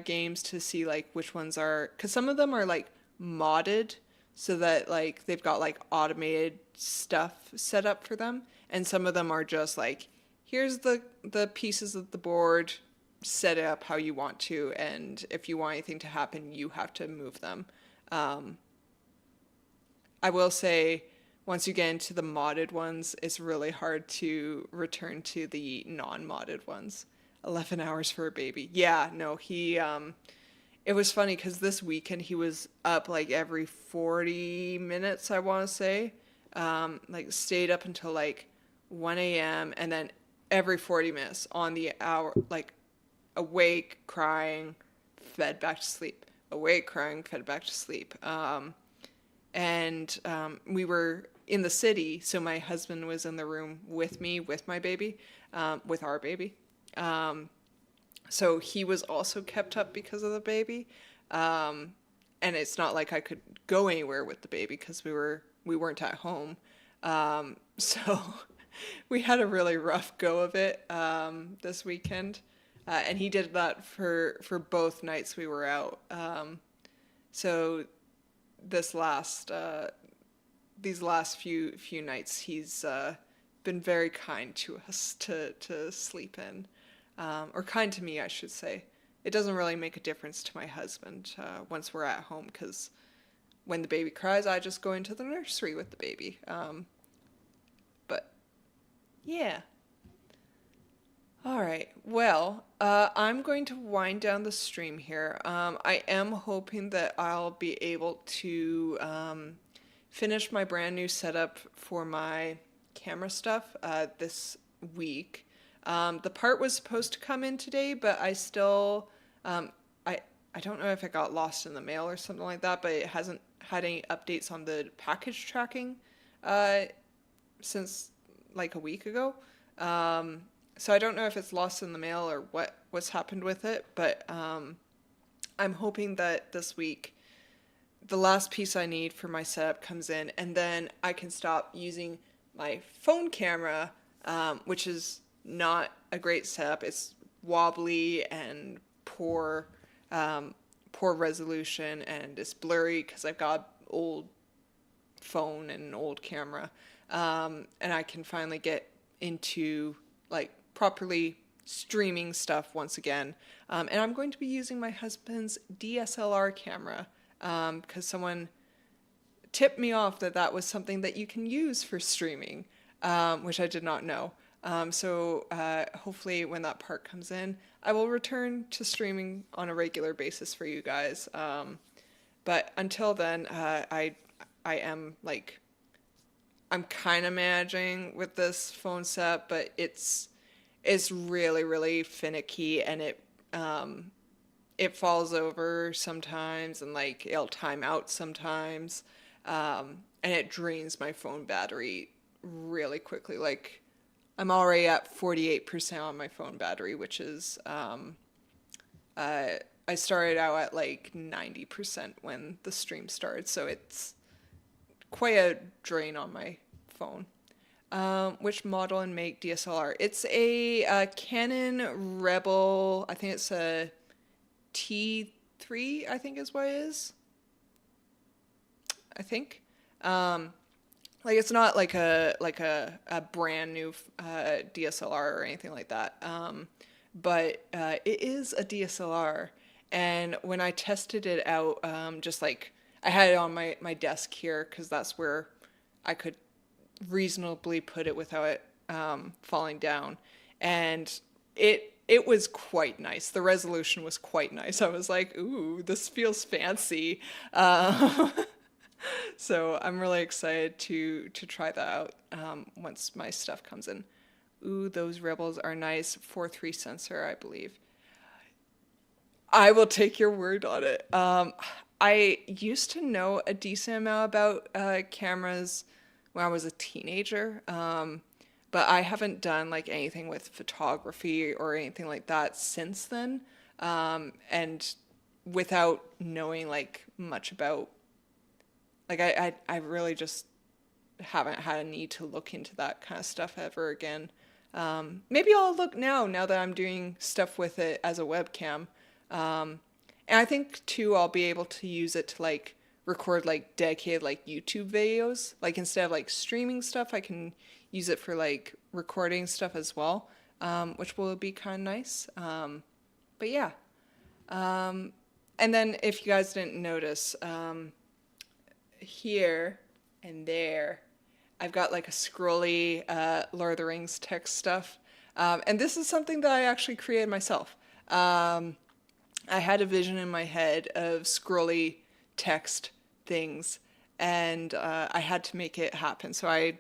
A: games to see like which ones are, because some of them are like modded, so that like they've got like automated stuff set up for them, and some of them are just like, here's the pieces of the board, set it up how you want to, and if you want anything to happen, you have to move them. Um, I will say, once you get into the modded ones, it's really hard to return to the non-modded ones. 11 hours for a baby. Yeah, no, it was funny because this weekend he was up like every 40 minutes, I want to say. Like stayed up until like 1 a.m. and then every 40 minutes on the hour, like awake, crying, fed back to sleep. Awake, crying, fed back to sleep. And we were in the city, so my husband was in the room with me, with my baby, with our baby. Um, so he was also kept up because of the baby. Um, and it's not like I could go anywhere with the baby because we weren't at home. So we had a really rough go of it this weekend. And he did that for both nights we were out. So this last these last few nights he's been very kind to us to sleep in, or kind to me, I should say. It doesn't really make a difference to my husband once we're at home, because when the baby cries, I just go into the nursery with the baby. But yeah. All right. Well, I'm going to wind down the stream here. I am hoping that I'll be able to finish my brand new setup for my camera stuff this week. The part was supposed to come in today, but I still, I don't know if it got lost in the mail or something like that, but it hasn't had any updates on the package tracking uh, since like a week ago. So I don't know if it's lost in the mail or what's happened with it, but I'm hoping that this week the last piece I need for my setup comes in, and then I can stop using my phone camera, which is not a great setup. It's wobbly and poor resolution, and it's blurry because I've got old phone and an old camera, and I can finally get into like properly streaming stuff once again. And I'm going to be using my husband's DSLR camera because someone tipped me off that that was something that you can use for streaming, which I did not know. So hopefully when that part comes in, I will return to streaming on a regular basis for you guys. But until then, I am like, I'm kind of managing with this phone set, but it's really, really finicky, and it falls over sometimes, and like it'll time out sometimes, and it drains my phone battery really quickly. Like I'm already at 48% on my phone battery, which is I started out at like 90% when the stream started, so it's quite a drain on my phone. Which model and make DSLR? It's a Canon Rebel. I think it's a T3, I think is what it is. I think. Like it's not like a brand new DSLR or anything like that. But it is a DSLR. And when I tested it out, just like I had it on my desk here because that's where I could reasonably put it without it falling down, and it was quite nice. The resolution was quite nice. I was like, ooh, this feels fancy. So I'm really excited to try that out once my stuff comes in. Ooh, those Rebels are nice. 4.3 sensor, I believe. I will take your word on it. I used to know a decent amount about cameras when I was a teenager, but I haven't done like anything with photography or anything like that since then. And without knowing like much about, like I really just haven't had a need to look into that kind of stuff ever again. Maybe I'll look now that I'm doing stuff with it as a webcam. And I think too I'll be able to use it to like record like dedicated like YouTube videos. Like instead of like streaming stuff, I can use it for like recording stuff as well, which will be kind of nice. But yeah. And then if you guys didn't notice, here and there, I've got like a scrolly Lord of the Rings text stuff. And this is something that I actually created myself. I had a vision in my head of scrolly text things, and I had to make it happen. So I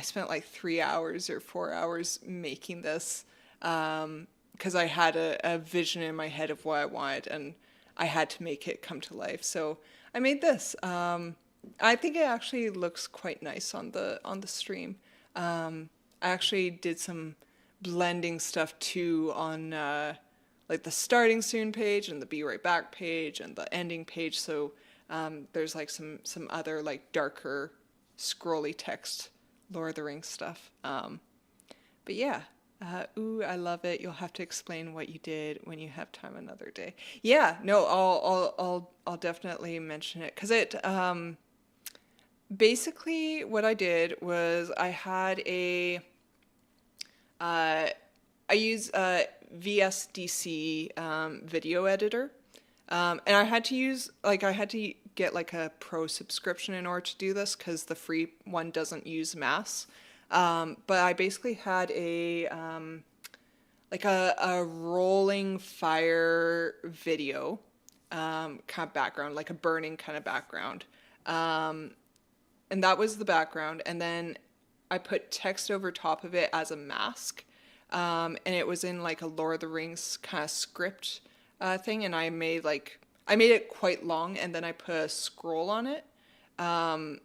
A: spent like 3 hours or 4 hours making this because I had a vision in my head of what I wanted, and I had to make it come to life. So I made this. I think it actually looks quite nice on the stream. I actually did some blending stuff too on like the starting soon page and the be right back page and the ending page. So there's like some other like darker scrolly text Lord of the Rings stuff. But yeah, ooh, I love it. You'll have to explain what you did when you have time another day. Yeah, no, I'll definitely mention it because it basically what I did was I had I use VSDC video editor, and I had to get like a pro subscription in order to do this because the free one doesn't use mass. But I basically had like a rolling fire video kind of background, like a burning kind of background. And that was the background. And then I put text over top of it as a mask. And it was in like a Lord of the Rings kind of script thing. And I made it quite long, and then I put a scroll on it. And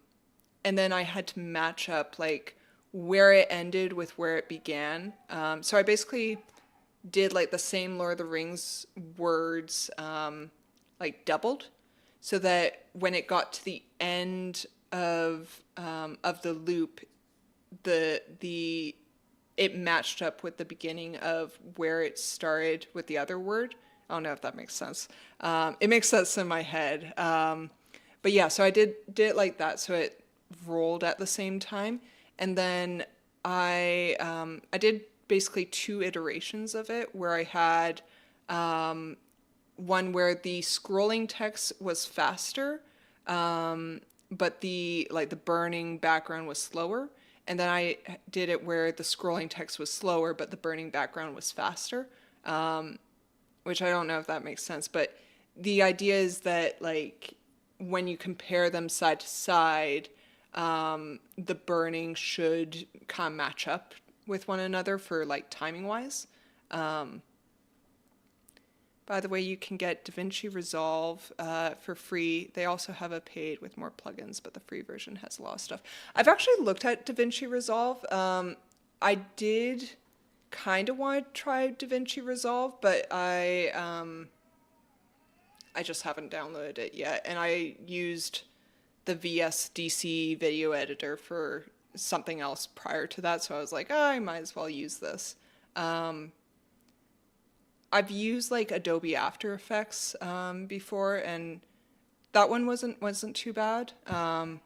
A: then I had to match up like where it ended with where it began. So I basically did like the same Lord of the Rings words like doubled, so that when it got to the end of the loop, it matched up with the beginning of where it started with the other word. I don't know if that makes sense. It makes sense in my head. But yeah, so I did it like that, so it rolled at the same time. And then I did basically 2 iterations of it where I had one where the scrolling text was faster, but the burning background was slower. And then I did it where the scrolling text was slower, but the burning background was faster, which I don't know if that makes sense. But the idea is that like when you compare them side to side, the burning should kind of match up with one another for like timing wise. By the way, you can get DaVinci Resolve for free. They also have a paid with more plugins, but the free version has a lot of stuff. I've actually looked at DaVinci Resolve. I did kind of want to try DaVinci Resolve, but I just haven't downloaded it yet. And I used the VSDC video editor for something else prior to that, so I was like, oh, I might as well use this. I've used like Adobe After Effects before, and that one wasn't too bad. But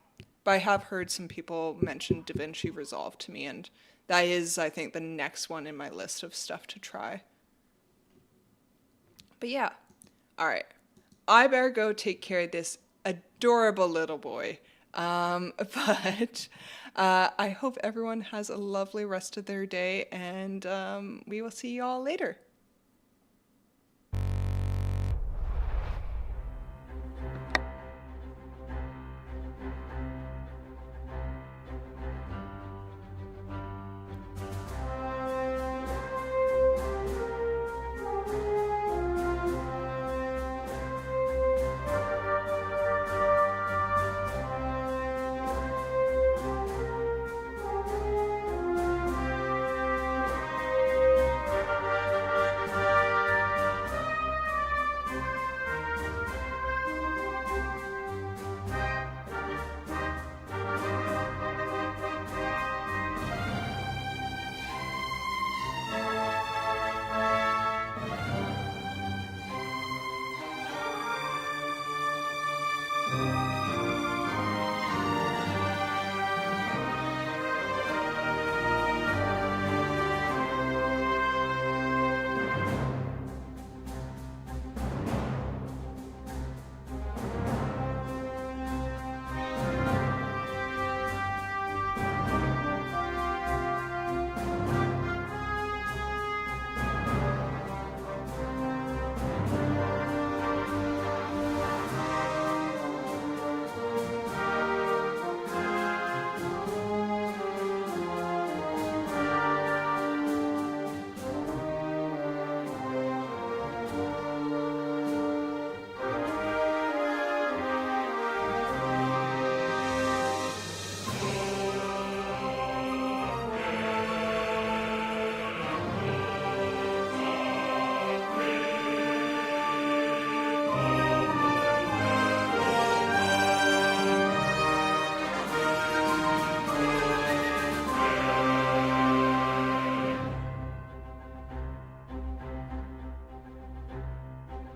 A: I have heard some people mention DaVinci Resolve to me, and that is, I think, the next one in my list of stuff to try. But yeah, all right. I better go take care of this adorable little boy. But I hope everyone has a lovely rest of their day, and we will see you all later.